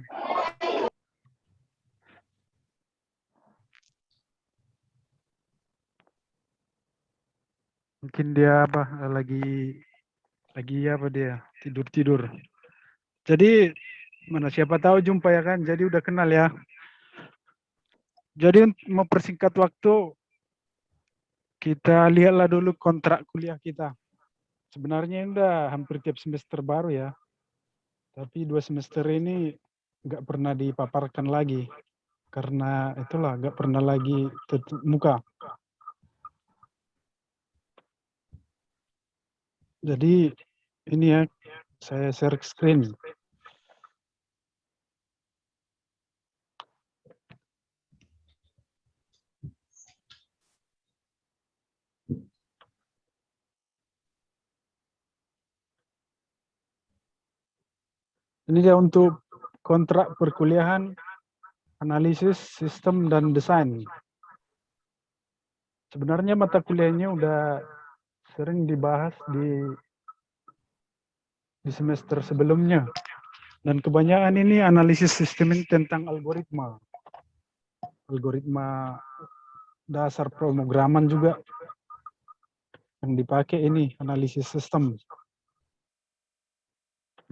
Mungkin dia apa lagi apa dia tidur. Jadi mana siapa tahu jumpa ya kan. Jadi udah kenal ya. Jadi untuk mempersingkat waktu, kita lihatlah dulu kontrak kuliah kita. Sebenarnya udah hampir tiap semester baru ya. Tapi 2 semester ini nggak pernah dipaparkan lagi. Karena itulah nggak pernah lagi tetap muka. Jadi ini ya, saya share screen. Ini dia untuk kontrak perkuliahan, analisis, sistem, dan desain. Sebenarnya mata kuliahnya udah sering dibahas di semester sebelumnya. Dan kebanyakan ini analisis sistemik tentang algoritma. Algoritma dasar pemrograman juga yang dipakai ini, analisis sistem.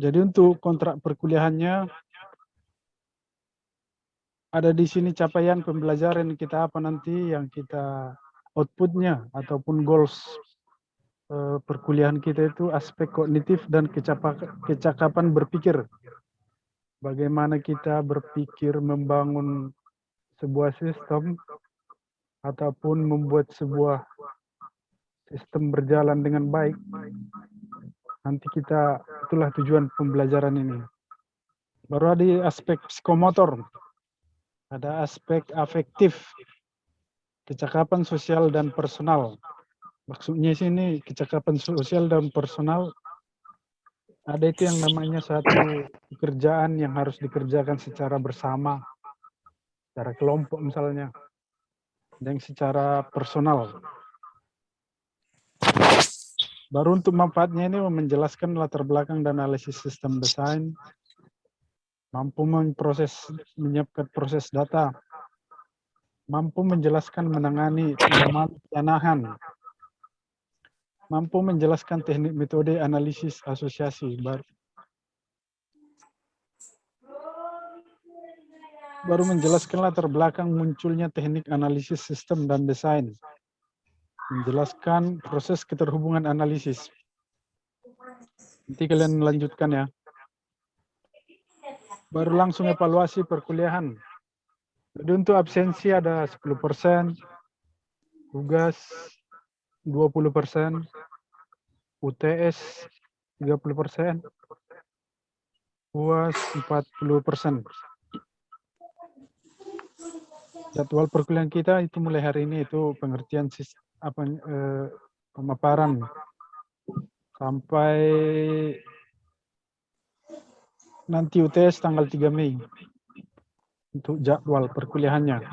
Jadi untuk kontrak perkuliahannya, ada di sini capaian pembelajaran kita apa nanti yang kita outputnya ataupun goals perkuliahan kita itu aspek kognitif dan kecakapan berpikir. Bagaimana kita berpikir membangun sebuah sistem ataupun membuat sebuah sistem berjalan dengan baik. Nanti kita, itulah tujuan pembelajaran ini. Baru ada aspek psikomotor, ada aspek afektif, kecakapan sosial dan personal. Maksudnya sini kecakapan sosial dan personal, ada itu yang namanya satu pekerjaan yang harus dikerjakan secara bersama, secara kelompok misalnya, dan secara personal. Baru untuk manfaatnya ini menjelaskan latar belakang dan analisis sistem desain, mampu menyiapkan proses data, mampu menjelaskan menangani penyanahan, mampu menjelaskan teknik metode analisis asosiasi. Baru menjelaskan latar belakang munculnya teknik analisis sistem dan desain. Menjelaskan proses keterhubungan analisis. Nanti kalian lanjutkan ya. Baru langsung evaluasi perkuliahan. Jadi untuk absensi ada 10%, tugas 20%, UTS 30%, UAS 40%. Jadwal perkuliahan kita itu mulai hari ini itu pengertian pemaparan sampai nanti UTS tanggal 3 Mei untuk jadwal perkuliahannya.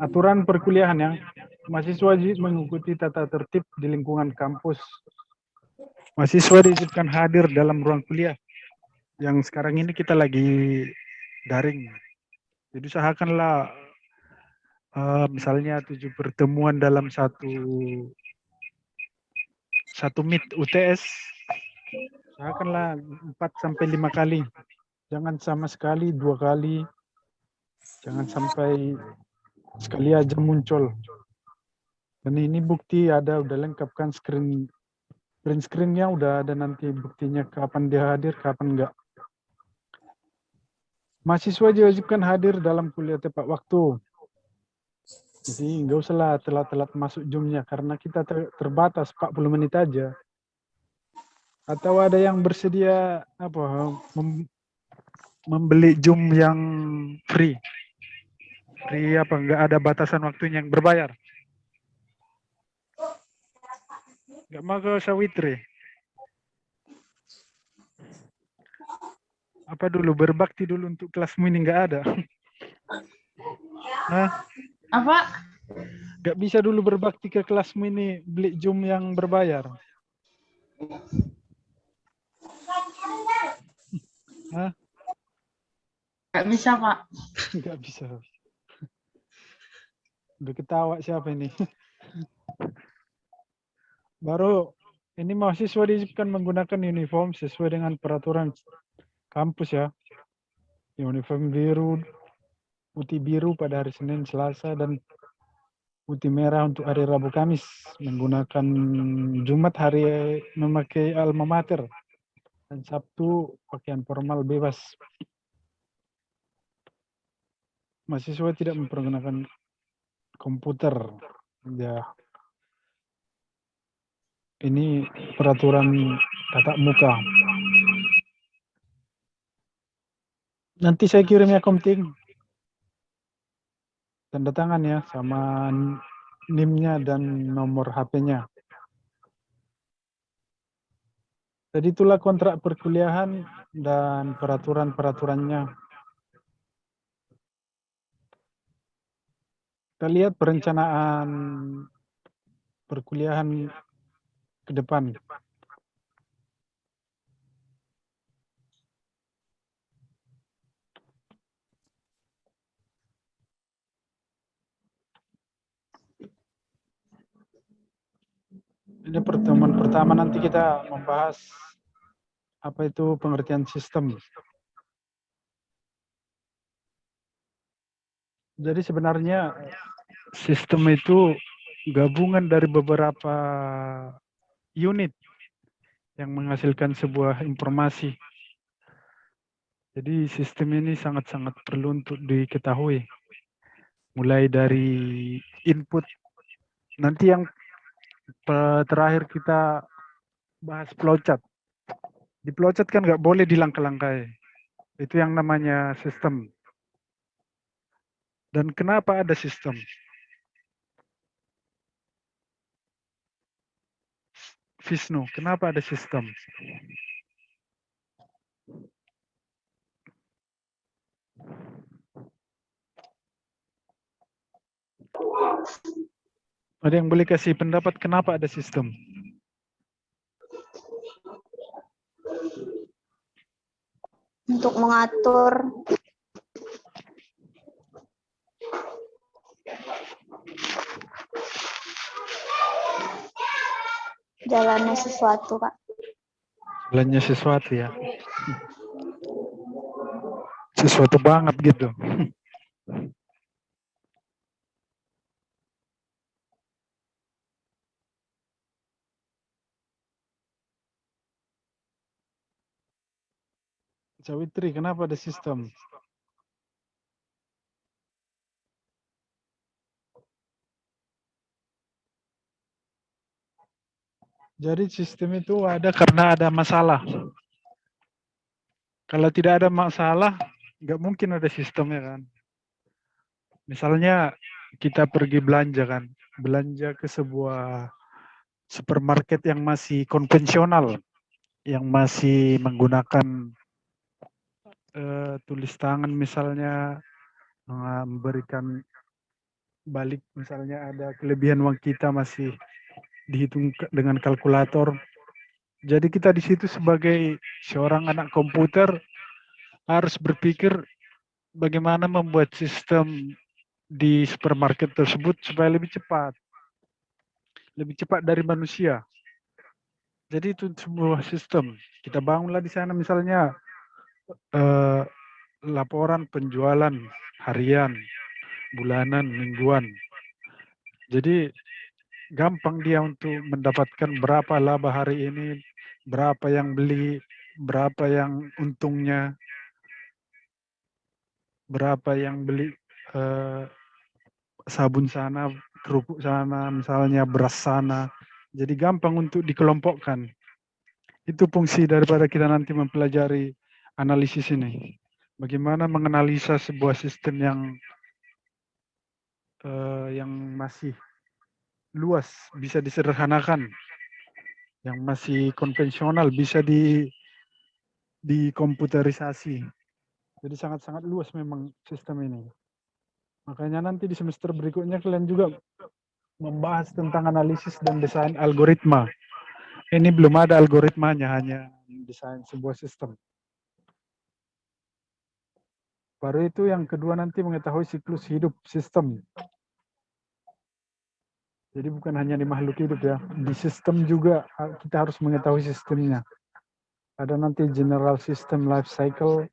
Aturan perkuliahan ya, mahasiswa wajib mengikuti tata tertib di lingkungan kampus. Mahasiswa diizinkan hadir dalam ruang kuliah. Yang sekarang ini kita lagi daring. Jadi usahakanlah misalnya 7 pertemuan dalam satu meet UTS, usahakanlah 4-5 kali. Jangan sama sekali 2 kali. Jangan sampai sekali aja muncul. Dan ini bukti ada, udah lengkapkan screen-nya udah ada nanti buktinya kapan dia hadir, kapan enggak. Mahasiswa diwajibkan hadir dalam kuliah tepat waktu. Jadi enggak usahlah telat-telat masuk Zoom-nya karena kita terbatas 40 menit aja. Atau ada yang bersedia membeli Zoom yang free. Free apa enggak ada batasan waktunya yang berbayar. Enggak mau ke Sawitri. Apa dulu berbakti dulu untuk kelasmu ini enggak ada. Hah? Apa? Enggak bisa dulu berbakti ke kelasmu ini beli Zoom yang berbayar. Hah? Nggak bisa, Pak. Nggak bisa. Udah ketawa siapa ini? Baru ini mahasiswa diizinkan menggunakan uniform sesuai dengan peraturan kampus ya. Uniform biru, putih biru pada hari Senin, Selasa, dan putih merah untuk hari Rabu, Kamis. Menggunakan Jumat hari memakai alma mater. Dan Sabtu pakaian formal bebas. Mahasiswa tidak mempergunakan komputer. Ya. Ini peraturan tatap muka. Nanti saya kirim ya Komting. Tanda tangan ya sama NIM-nya dan nomor HP-nya. Jadi itulah kontrak perkuliahan dan peraturan-peraturannya. Kita lihat perencanaan perkuliahan ke depan. Ini pertemuan pertama, nanti kita membahas apa itu pengertian sistem. Jadi sebenarnya sistem itu gabungan dari beberapa unit yang menghasilkan sebuah informasi. Jadi sistem ini sangat-sangat perlu untuk diketahui. Mulai dari input, nanti yang terakhir kita bahas flowchart. Di flowchart kan nggak boleh dilangkah-langkai. Itu yang namanya sistem. Dan kenapa ada sistem? Visnu, kenapa ada sistem? Ada yang boleh kasih pendapat kenapa ada sistem? Untuk mengatur jalannya sesuatu, Pak. Jalannya sesuatu ya. Sesuatu banget gitu. Sawitri, kenapa ada sistem? Jadi sistem itu ada karena ada masalah. Kalau tidak ada masalah, nggak mungkin ada sistem ya kan. Misalnya kita pergi belanja kan, belanja ke sebuah supermarket yang masih konvensional, yang masih menggunakan tulis tangan misalnya, memberikan balik misalnya ada kelebihan uang kita masih dihitung dengan kalkulator. Jadi kita di situ sebagai seorang anak komputer harus berpikir bagaimana membuat sistem di supermarket tersebut supaya lebih cepat dari manusia. Jadi itu sebuah sistem. Kita bangunlah di sana misalnya laporan penjualan harian, bulanan, mingguan. Jadi gampang dia untuk mendapatkan berapa laba hari ini, berapa yang beli, berapa yang untungnya, berapa yang beli sabun sana, kerupuk sana, misalnya beras sana. Jadi gampang untuk dikelompokkan. Itu fungsi daripada kita nanti mempelajari analisis ini. Bagaimana menganalisa sebuah sistem yang masih luas, bisa disederhanakan, yang masih konvensional, bisa dikomputerisasi. Jadi sangat-sangat luas memang sistem ini. Makanya nanti di semester berikutnya kalian juga membahas tentang analisis dan desain algoritma. Ini belum ada algoritmanya, hanya desain sebuah sistem. Baru itu yang kedua nanti mengetahui siklus hidup sistem. Jadi bukan hanya di makhluk hidup ya, di sistem juga kita harus mengetahui sistemnya. Ada nanti general system life cycle,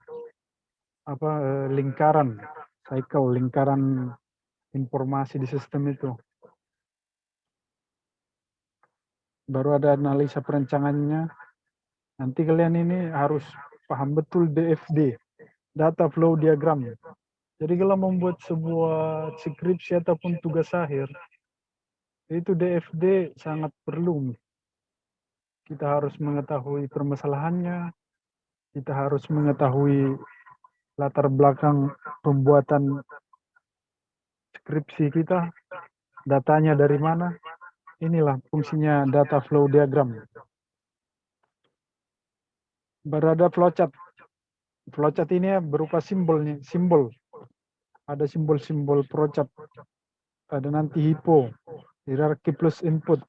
lingkaran cycle, lingkaran informasi di sistem itu. Baru ada analisa perencangannya. Nanti kalian ini harus paham betul DFD, data flow diagram. Jadi kalau membuat sebuah skripsi ataupun tugas akhir, itu DFD sangat perlu. Kita harus mengetahui permasalahannya, kita harus mengetahui latar belakang pembuatan skripsi kita, datanya dari mana. Inilah fungsinya data flow diagram. Berada flowchart. Flowchart ini berupa simbolnya, simbol. Ada simbol-simbol flowchart. Ada nanti HIPPO, hierarki plus input.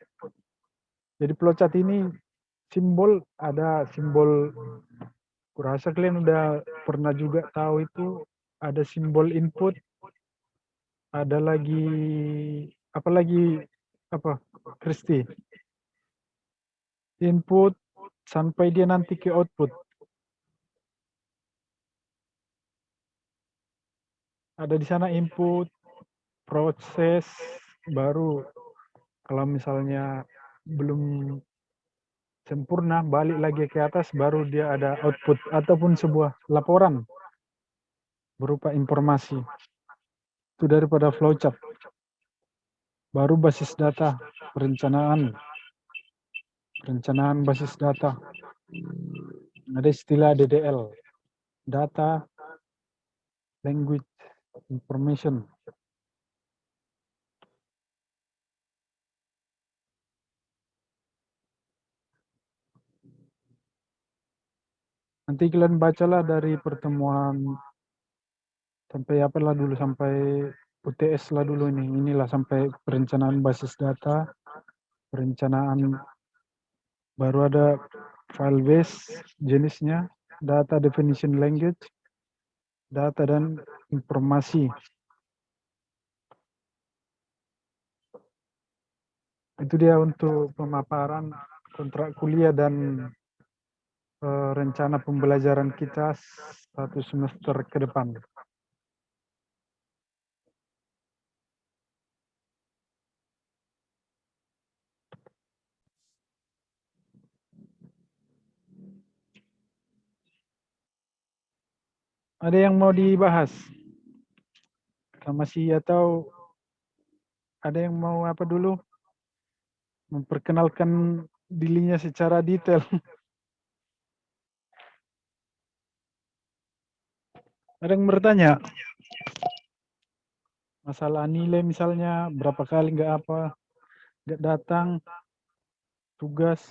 Jadi flowchart ini simbol, ada simbol, kurasa kalian udah pernah juga tahu itu, ada simbol input, ada lagi, Kristi? Input, sampai dia nanti ke output. Ada di sana input, proses, baru kalau misalnya belum sempurna, balik lagi ke atas, baru dia ada output ataupun sebuah laporan berupa informasi. Itu daripada flowchart. Baru basis data, perencanaan basis data. Ada istilah DDL, data, language, information. Nanti kalian bacalah dari pertemuan sampai apalah dulu, sampai UTS lah dulu ini. Inilah sampai perencanaan basis data, perencanaan, baru ada file base jenisnya, data definition language, data dan informasi. Itu dia untuk pemaparan kontrak kuliah dan rencana pembelajaran kita 1 semester ke depan. Ada yang mau dibahas? Masih atau ada yang mau apa dulu? Memperkenalkan dirinya secara detail. Ada yang bertanya? Masalah nilai misalnya, berapa kali nggak datang, tugas.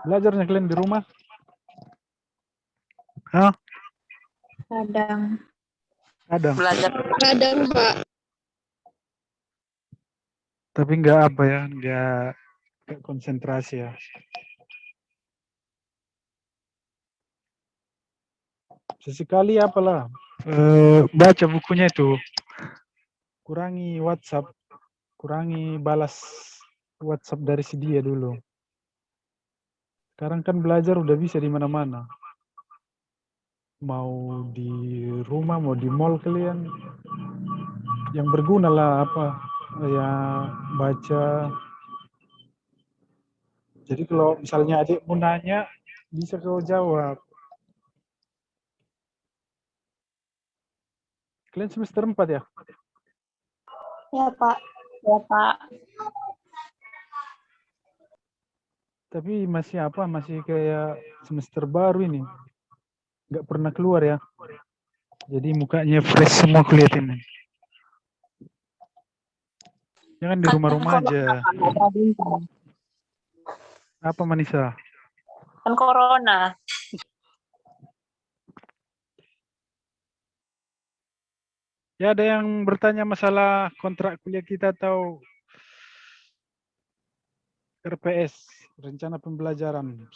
Belajarnya kalian di rumah? Hah? Kadang. Kadang. Kadang, Pak. Tapi nggak konsentrasi ya. Sesekali apalah, baca bukunya itu. Kurangi WhatsApp, kurangi balas WhatsApp dari si dia dulu. Sekarang kan belajar udah bisa di mana-mana. Mau di rumah, mau di mall kalian. Yang berguna lah ya baca. Jadi kalau misalnya adikmu nanya, bisa kau jawab. Kalian semester 4 ya? Ya, Pak. Ya, Pak. Tapi masih kayak semester baru ini. Nggak pernah keluar ya. Jadi mukanya fresh semua kelihatan. Jangan di rumah-rumah aja. Apa Manisa? Kan corona. Ya, ada yang bertanya masalah kontrak kuliah kita atau RPS, rencana pembelajaran.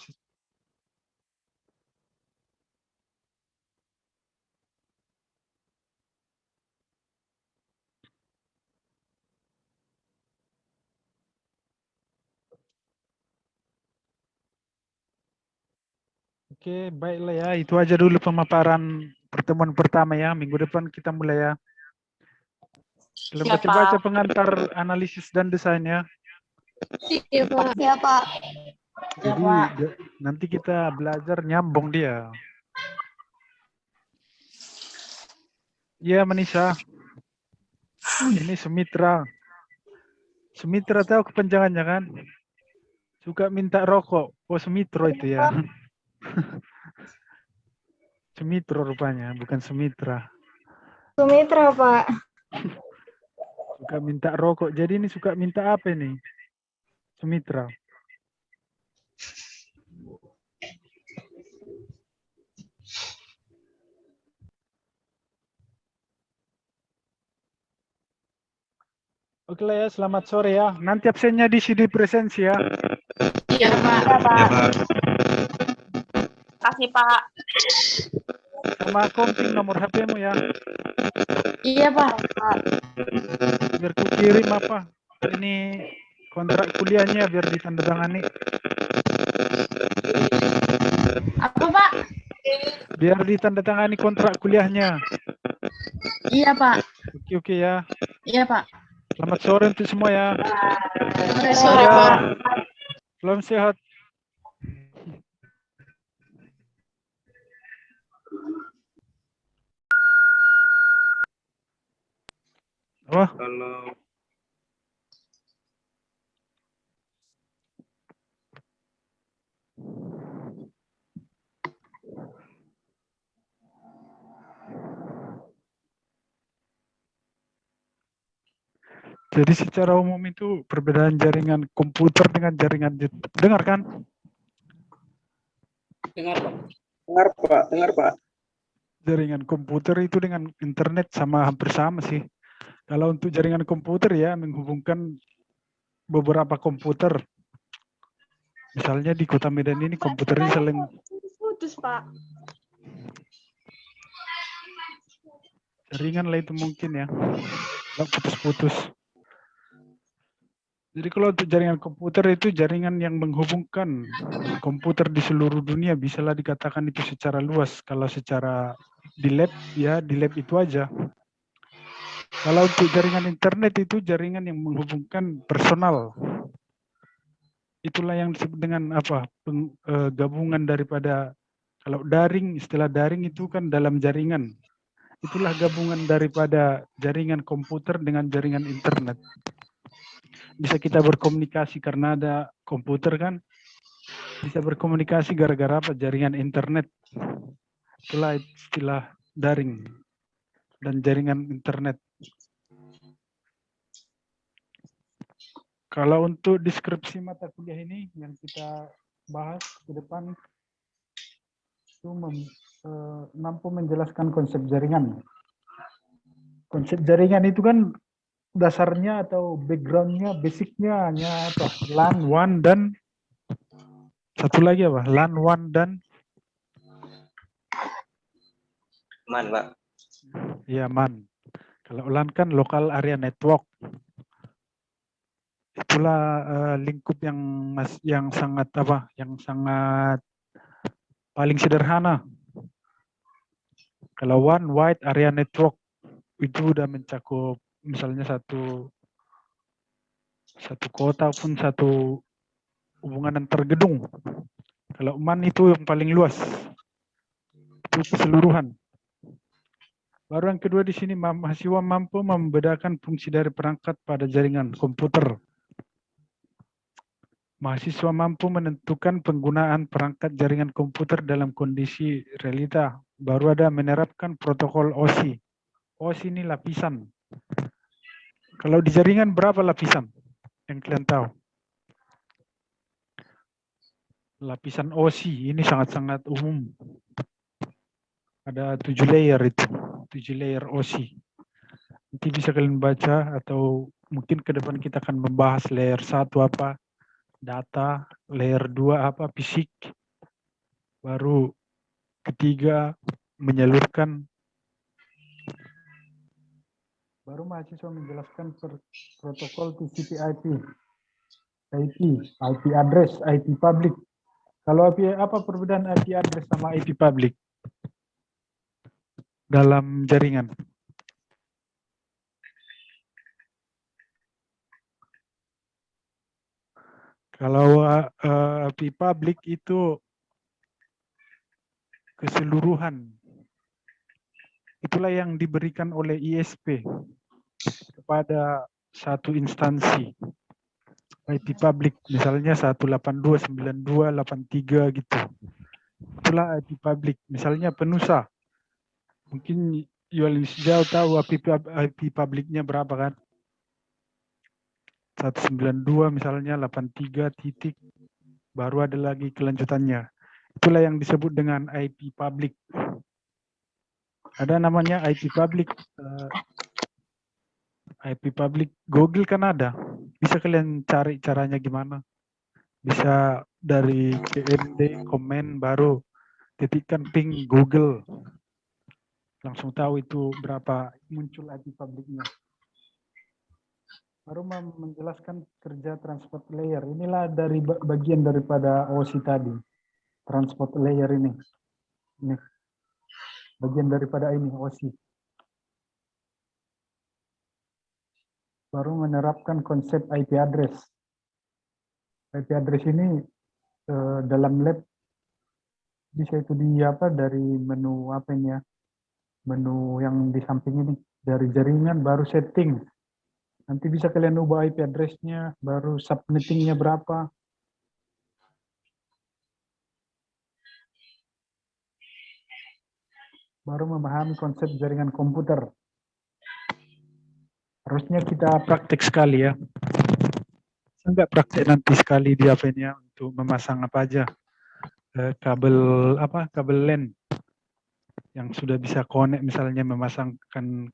Oke, baiklah ya. Itu aja dulu pemaparan pertemuan pertama ya. Minggu depan kita mulai ya. Siap, Baca-baca Pak. pengantar analisis dan desainnya. Iya, Pak. Iya, Pak. Ya, Jadi Pak. nanti kita belajar nyambung dia. Iya, Manisa. Ini Sumitra. Sumitra tahu kepanjangannya kan? Suka minta rokok. Oh, Sumitro itu ya. Sumitro rupanya, bukan Sumitra. Sumitra, Pak. Suka minta rokok. Jadi ini suka minta apa ini? Sumitra. Oke lah ya, selamat sore ya. Nanti absennya di sini presensi ya. Iya, Pak. Iya, Pak. Kasih, Pak. Sama komping nomor HP-mu ya. Iya, Pak. Biar ku kirim apa? Ini kontrak kuliahnya biar ditandatangani. Apa, Pak? Biar ditandatangani kontrak kuliahnya. Iya, Pak. Oke ya. Iya, Pak. Selamat sore untuk semua ya. Sore, Ya. Pak. Salam sehat. Apa? Kalau Jadi secara umum itu perbedaan jaringan komputer dengan jaringan YouTube. Dengar kan? Dengar, Pak. dengar Pak, dengar Pak. Jaringan komputer itu dengan internet hampir sama sih. Kalau untuk jaringan komputer ya menghubungkan beberapa komputer. Misalnya di Kota Medan ini komputernya saling Putus, Pak. jaringan lah itu mungkin ya. Nggak putus-putus. Jadi kalau untuk jaringan komputer itu jaringan yang menghubungkan komputer di seluruh dunia, bisalah dikatakan itu secara luas. Kalau secara di lab, ya di lab itu aja. Kalau untuk jaringan internet itu jaringan yang menghubungkan personal. Itulah yang disebut dengan apa? Gabungan daripada, kalau daring, istilah daring itu kan dalam jaringan. Itulah gabungan daripada jaringan komputer dengan jaringan internet. Bisa kita berkomunikasi karena ada komputer kan, bisa berkomunikasi gara-gara apa? Jaringan internet. Itulah istilah daring dan jaringan internet. Kalau untuk deskripsi mata kuliah ini yang kita bahas ke depan itu mampu menjelaskan konsep jaringan. Konsep jaringan itu kan dasarnya atau backgroundnya, basicnya hanya apa? LAN, WAN, dan satu lagi apa? LAN, WAN, dan Man, Pak. ya MAN. Kalau LAN kan local area network. Itulah lingkup yang sangat apa? Yang sangat paling sederhana. Kalau WAN, wide area network, itu udah mencakup misalnya satu kota pun satu hubungan antar gedung. Kalau MAN itu yang paling luas, itu keseluruhan. Baru yang kedua di sini, mahasiswa mampu membedakan fungsi dari perangkat pada jaringan komputer. Mahasiswa mampu menentukan penggunaan perangkat jaringan komputer dalam kondisi realita. Baru ada menerapkan protokol OSI. OSI ini lapisan. Kalau di jaringan berapa lapisan yang kalian tahu? Lapisan OSI ini sangat-sangat umum. Ada 7 layer itu, 7 layer OSI. Nanti bisa kalian baca atau mungkin ke depan kita akan membahas layer 1 apa, data, layer 2 apa, fisik, baru ketiga menyalurkan, baru mahasiswa menjelaskan protokol TCP/IP, IP address, IP public. Kalau IP, apa perbedaan IP address sama IP public dalam jaringan? Kalau IP public itu keseluruhan. Itulah yang diberikan oleh ISP kepada satu instansi. IP public misalnya 182.92.83 gitu. Itulah IP public. Misalnya Penusa. Mungkin Yualis Jauh tahu IP publiknya berapa kan? 192 misalnya 83 titik. Baru ada lagi kelanjutannya. Itulah yang disebut dengan IP public. Ada namanya IP public. IP public Google kan ada. Bisa kalian cari caranya gimana? Bisa dari CMD komen baru ketikkan ping Google. Langsung tahu itu berapa muncul IP publiknya. Baru menjelaskan kerja transport layer. Inilah dari bagian daripada OSI tadi. Transport layer ini. Ini. Bagian daripada ini OSI. Baru menerapkan konsep IP address. IP address ini dalam lab bisa itu di apa dari menu apa ini ya? Menu yang di samping ini dari jaringan baru setting. Nanti bisa kalian ubah IP address-nya, baru subnetting-nya berapa. Baru memahami konsep jaringan komputer. Harusnya kita praktek sekali ya. Enggak praktek nanti sekali di apa-nya untuk memasang apa aja. Kabel apa? Kabel LAN yang sudah bisa connect misalnya memasangkan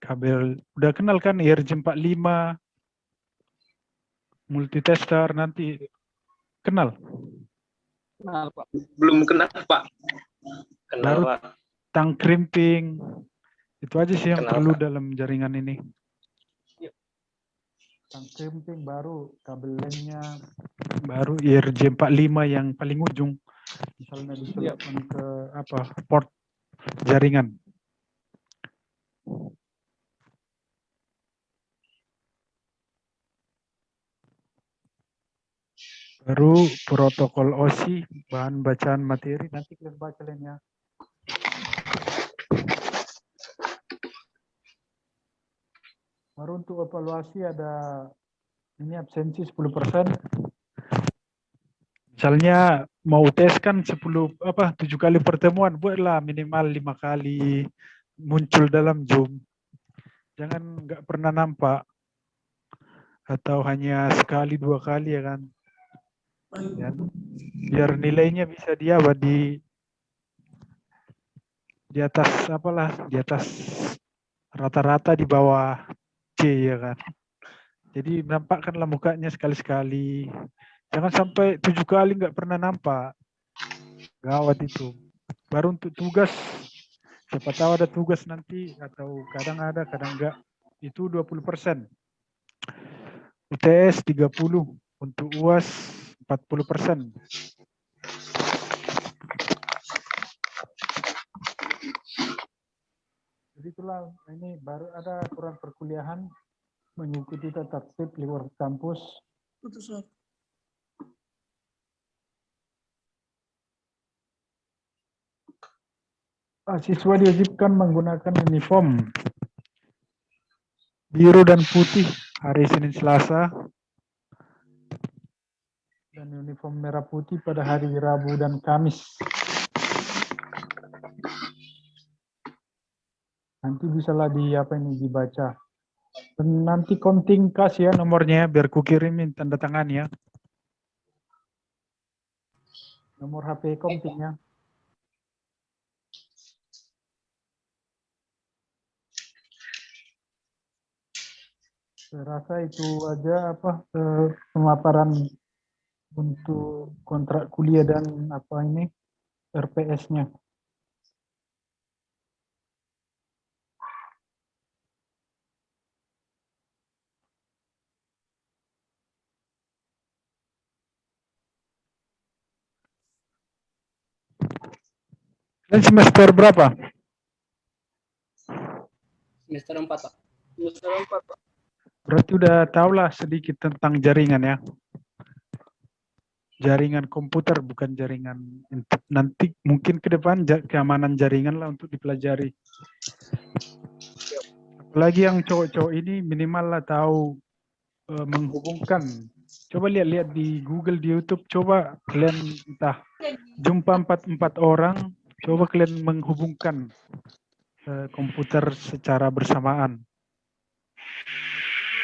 kabel. Udah kenal kan IRJ45 multitester nanti kenal? Kenal, Pak. Belum kenal, Pak. Kenal, Baru Pak. tang crimping. Itu aja sih yang Kenal, perlu Pak. dalam jaringan ini. Tang crimping baru kabel LAN-nya, baru IRJ45 yang paling ujung. Misalnya diselipkan ke apa port jaringan. Baru protokol OSI, bahan bacaan materi, nanti kalian baca ya. Baru untuk evaluasi ada ini absensi 10%. Misalnya mau tes kan 7 kali pertemuan, buatlah minimal 5 kali muncul dalam Zoom. Jangan nggak pernah nampak atau hanya sekali 2 kali ya kan. Ya. Biar nilainya bisa di atas di atas rata-rata di bawah C ya kan. Jadi nampakkanlah mukanya sekali-sekali. Jangan sampai 7 kali nggak pernah nampak. Gawat itu. Baru untuk tugas, siapa tahu ada tugas nanti atau kadang ada, kadang enggak. Itu 20%. UTS 30, untuk UAS 40%. Jadi itulah ini baru ada aturan perkuliahan mengikuti tata tertib luar kampus. Siswa diwajibkan menggunakan uniform biru dan putih hari Senin Selasa dan uniform merah putih pada hari Rabu dan Kamis. Nanti bisalah dibaca. Dan nanti konting kas ya nomornya biar kukirimin tanda tangan ya. Nomor HP kontingnya. Saya rasa itu aja pemaparan untuk kontrak kuliah dan RPS-nya. Dan semester berapa? Semester 4, Pak. Berarti udah tahulah sedikit tentang jaringan ya. Jaringan komputer bukan jaringan nanti mungkin ke depan keamanan jaringan lah untuk dipelajari. Apalagi yang cowok-cowok ini minimal lah tahu menghubungkan. Coba lihat-lihat di Google, di YouTube, coba kalian entah jumpa empat orang, coba kalian menghubungkan komputer secara bersamaan.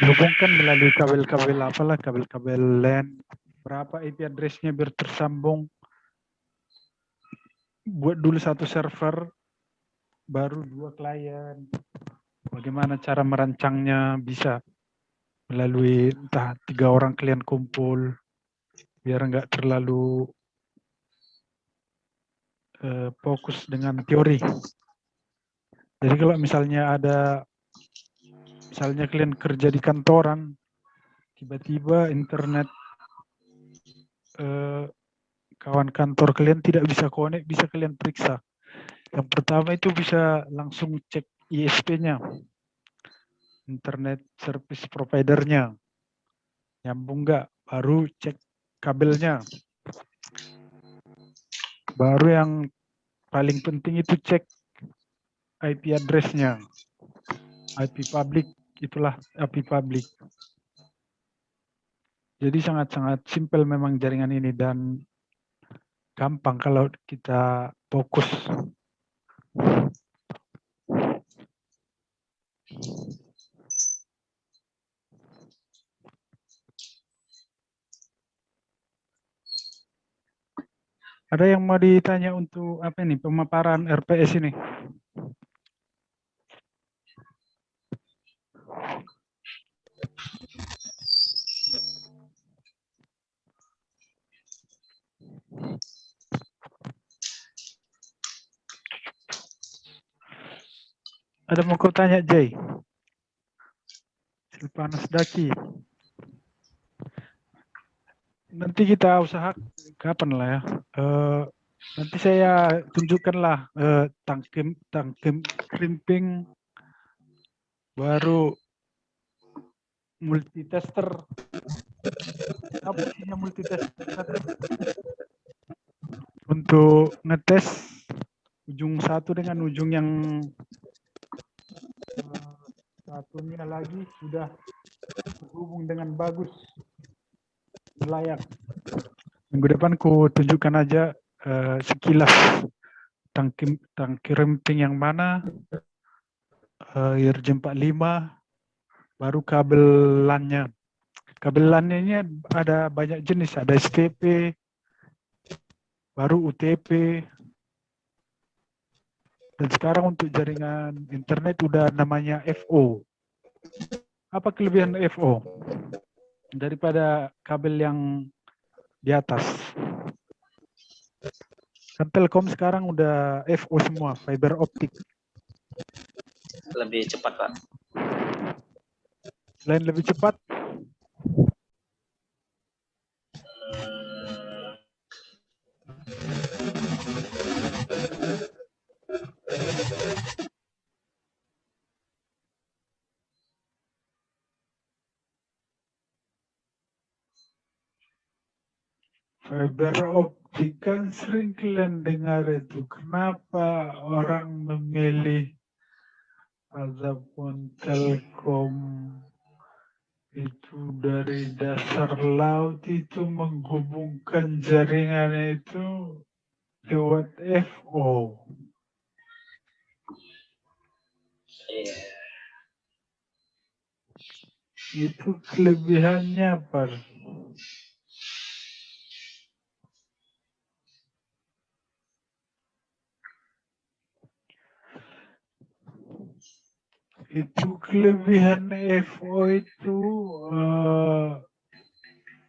Dihubungkan melalui kabel-kabel kabel-kabel LAN, berapa IP address-nya biar tersambung. Buat dulu satu server, baru 2 klien. Bagaimana cara merancangnya, bisa melalui entah 3 orang klien kumpul, biar nggak terlalu fokus dengan teori. Jadi kalau misalnya misalnya kalian kerja di kantoran, tiba-tiba internet kawan kantor kalian tidak bisa connect, bisa kalian periksa. Yang pertama itu bisa langsung cek ISP-nya, internet service provider-nya, nyambung nggak, baru cek kabelnya. Baru yang paling penting itu cek IP address-nya, IP public, itulah IP public. Jadi sangat-sangat simpel memang jaringan ini dan gampang kalau kita fokus. Ada yang mau ditanya untuk apa ini, pemaparan RPS ini? Ada mau kau tanya, Jay? Silvanus Daki. Nanti kita usaha kapan lah ya. Nanti saya tunjukkanlah tangkim crimping, baru multitester. Apa isinya multitester? Untuk ngetes ujung satu dengan ujung yang satunya lagi sudah terhubung dengan bagus, layak. Minggu depan ku tunjukkan aja sekilas tangki remping yang mana, IRJ45, baru kabel LAN-nya. Kabel LAN-nya ini ada banyak jenis, ada STP, baru UTP, dan sekarang untuk jaringan internet udah namanya FO. Apa kelebihan FO daripada kabel yang di atas? Kan Telkom sekarang udah FO semua, fiber optik. Lebih cepat, Pak. Selain lebih cepat, fiber optik kan sering kalian dengar itu. Kenapa orang memilih ataupun Telkom itu dari dasar laut itu menghubungkan jaringan itu lewat FO. Iya. Itu kelebihannya apa? Itu kelebihan FO itu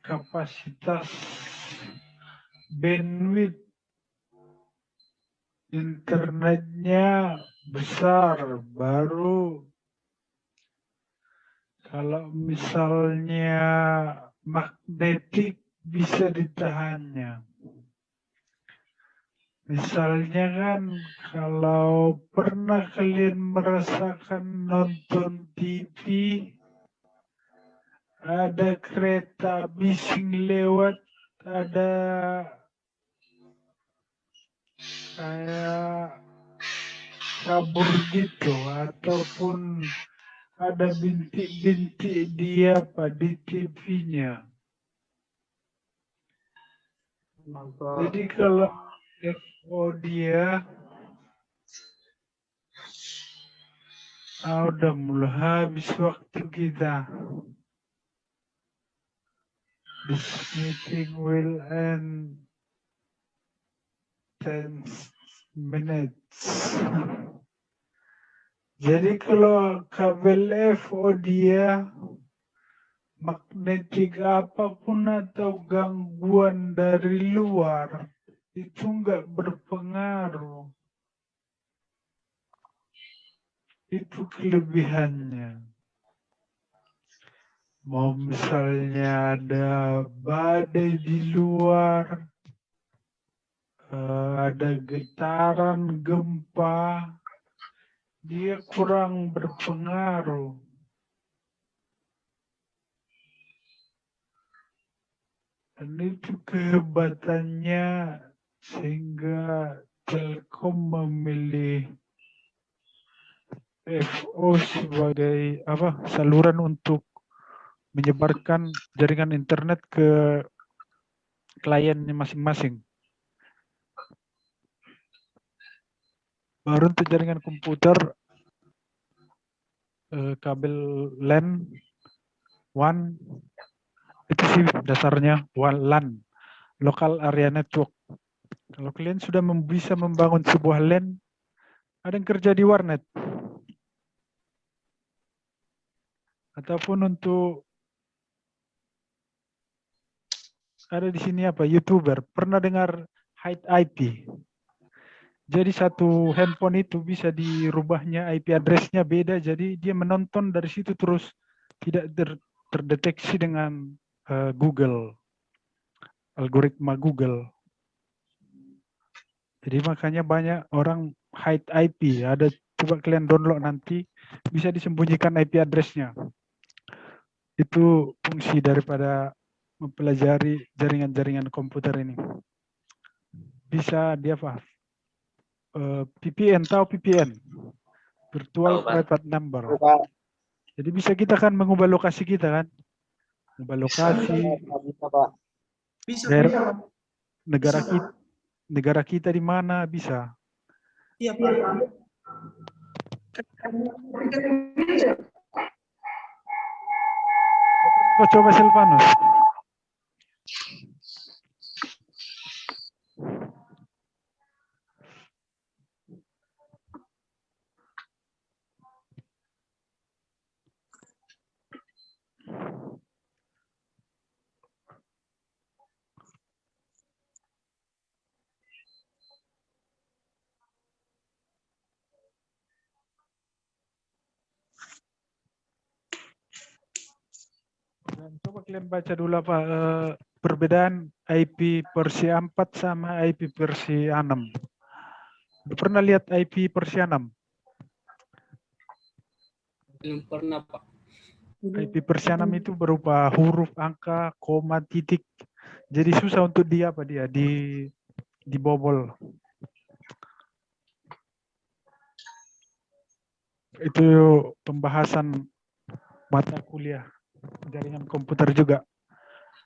kapasitas bandwidth internetnya besar, baru kalau misalnya magnetik bisa ditahannya. Misalnya kan kalau pernah kalian merasakan nonton TV, ada kereta bising lewat, ada kayak kabur gitu, ataupun ada bintik-bintik dia di TV-nya. Jadi kalau FO dia udah mulai habis waktu kita. This meeting will end 10 minutes. Jadi kalau kabel FO dia magnetik apapun atau gangguan dari luar itu nggak berpengaruh. Itu kelebihannya. Mau misalnya ada badai di luar, ada getaran gempa, dia kurang berpengaruh. Dan itu kehebatannya sehingga Telkom memilih FO sebagai saluran untuk menyebarkan jaringan internet ke kliennya masing-masing. Baru untuk jaringan komputer, kabel LAN WAN itu sih dasarnya LAN, Local Area Network. Kalau kalian sudah bisa membangun sebuah LAN, ada yang kerja di warnet. Ataupun untuk ada di sini YouTuber, pernah dengar hide IP? Jadi satu handphone itu bisa dirubahnya IP address-nya beda, jadi dia menonton dari situ terus tidak terdeteksi dengan Google, algoritma Google. Jadi makanya banyak orang hide IP. Coba kalian download nanti, bisa disembunyikan IP address-nya. Itu fungsi daripada mempelajari jaringan-jaringan komputer ini. Bisa dia VPN, tahu VPN? Virtual Private Number. Jadi bisa kita kan mengubah lokasi kita kan. Mengubah lokasi. Bisa. Negara kita di mana bisa. Iya, Pak. Coba Silvanus. Dan coba kalian baca dulu perbedaan IP versi 4 sama IP versi 6. Udah pernah lihat IP versi 6? Belum pernah, Pak. IP versi 6 itu berupa huruf, angka, koma, titik. Jadi susah untuk dibobol. Itu pembahasan mata kuliah jaringan komputer juga.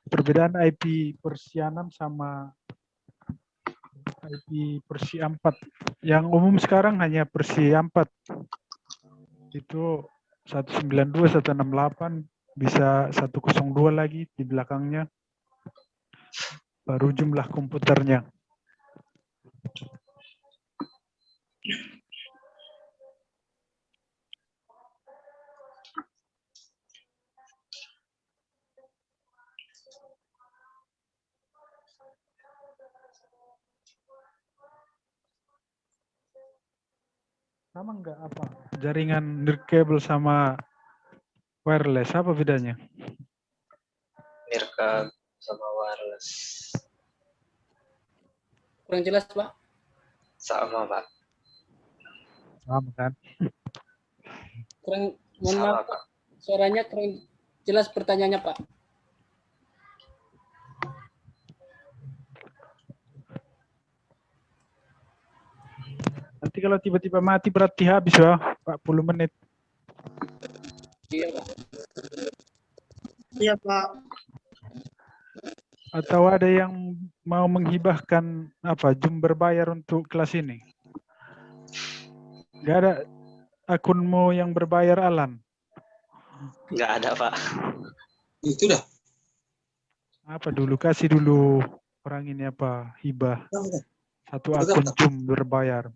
Perbedaan IP versi 6 sama IP versi 4. Yang umum sekarang hanya versi 4. Itu 192, 168, bisa 102 lagi di belakangnya. Baru jumlah komputernya. Sama nggak apa? Jaringan nirkabel sama wireless, apa bedanya? Nirkab sama wireless. Kurang jelas, Pak. Sama, Pak. Sama kan? Kurang, mohon Sama, maaf, Pak. suaranya kurang jelas pertanyaannya, Pak. Nanti kalau tiba-tiba mati berarti habis ya, 40 menit. Iya, Pak. Iya, Pak. Atau ada yang mau menghibahkan apa Zoom berbayar untuk kelas ini? Nggak ada akunmu yang berbayar, Alan? Nggak ada, Pak. Itu dah. Apa dulu, kasih dulu orang ini apa, hibah. Satu akun Zoom berbayar.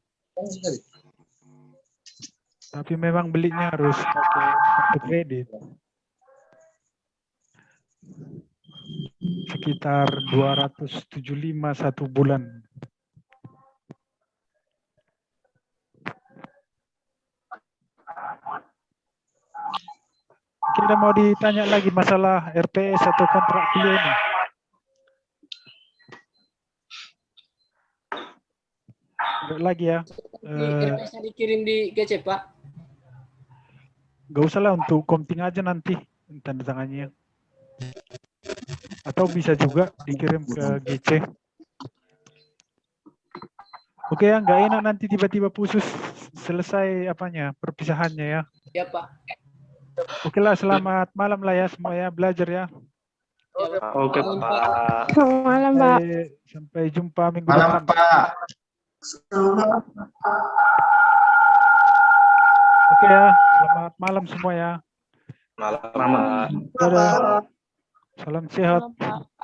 Tapi memang belinya harus pakai kartu kredit. Sekitar 275 satu bulan. Kita mau ditanya lagi masalah RPS atau kontrak kuliah ini. Ada lagi ya. RPS-nya dikirim di GC, Pak. Gak usah lah, untuk komping aja nanti tanda tangannya. Atau bisa juga dikirim ke GC. Oke ya, nggak enak nanti tiba-tiba putus selesai apanya, perpisahannya ya. Ya, Pak. Oke lah, selamat malam lah ya semua ya, belajar ya. Oke, Pak. Selamat malam, Pak. Sampai jumpa minggu Malam, depan. Pak. Oke ya, selamat malam semua ya. Malam, Pak. Dadah. Salam sehat. Malam, Pak.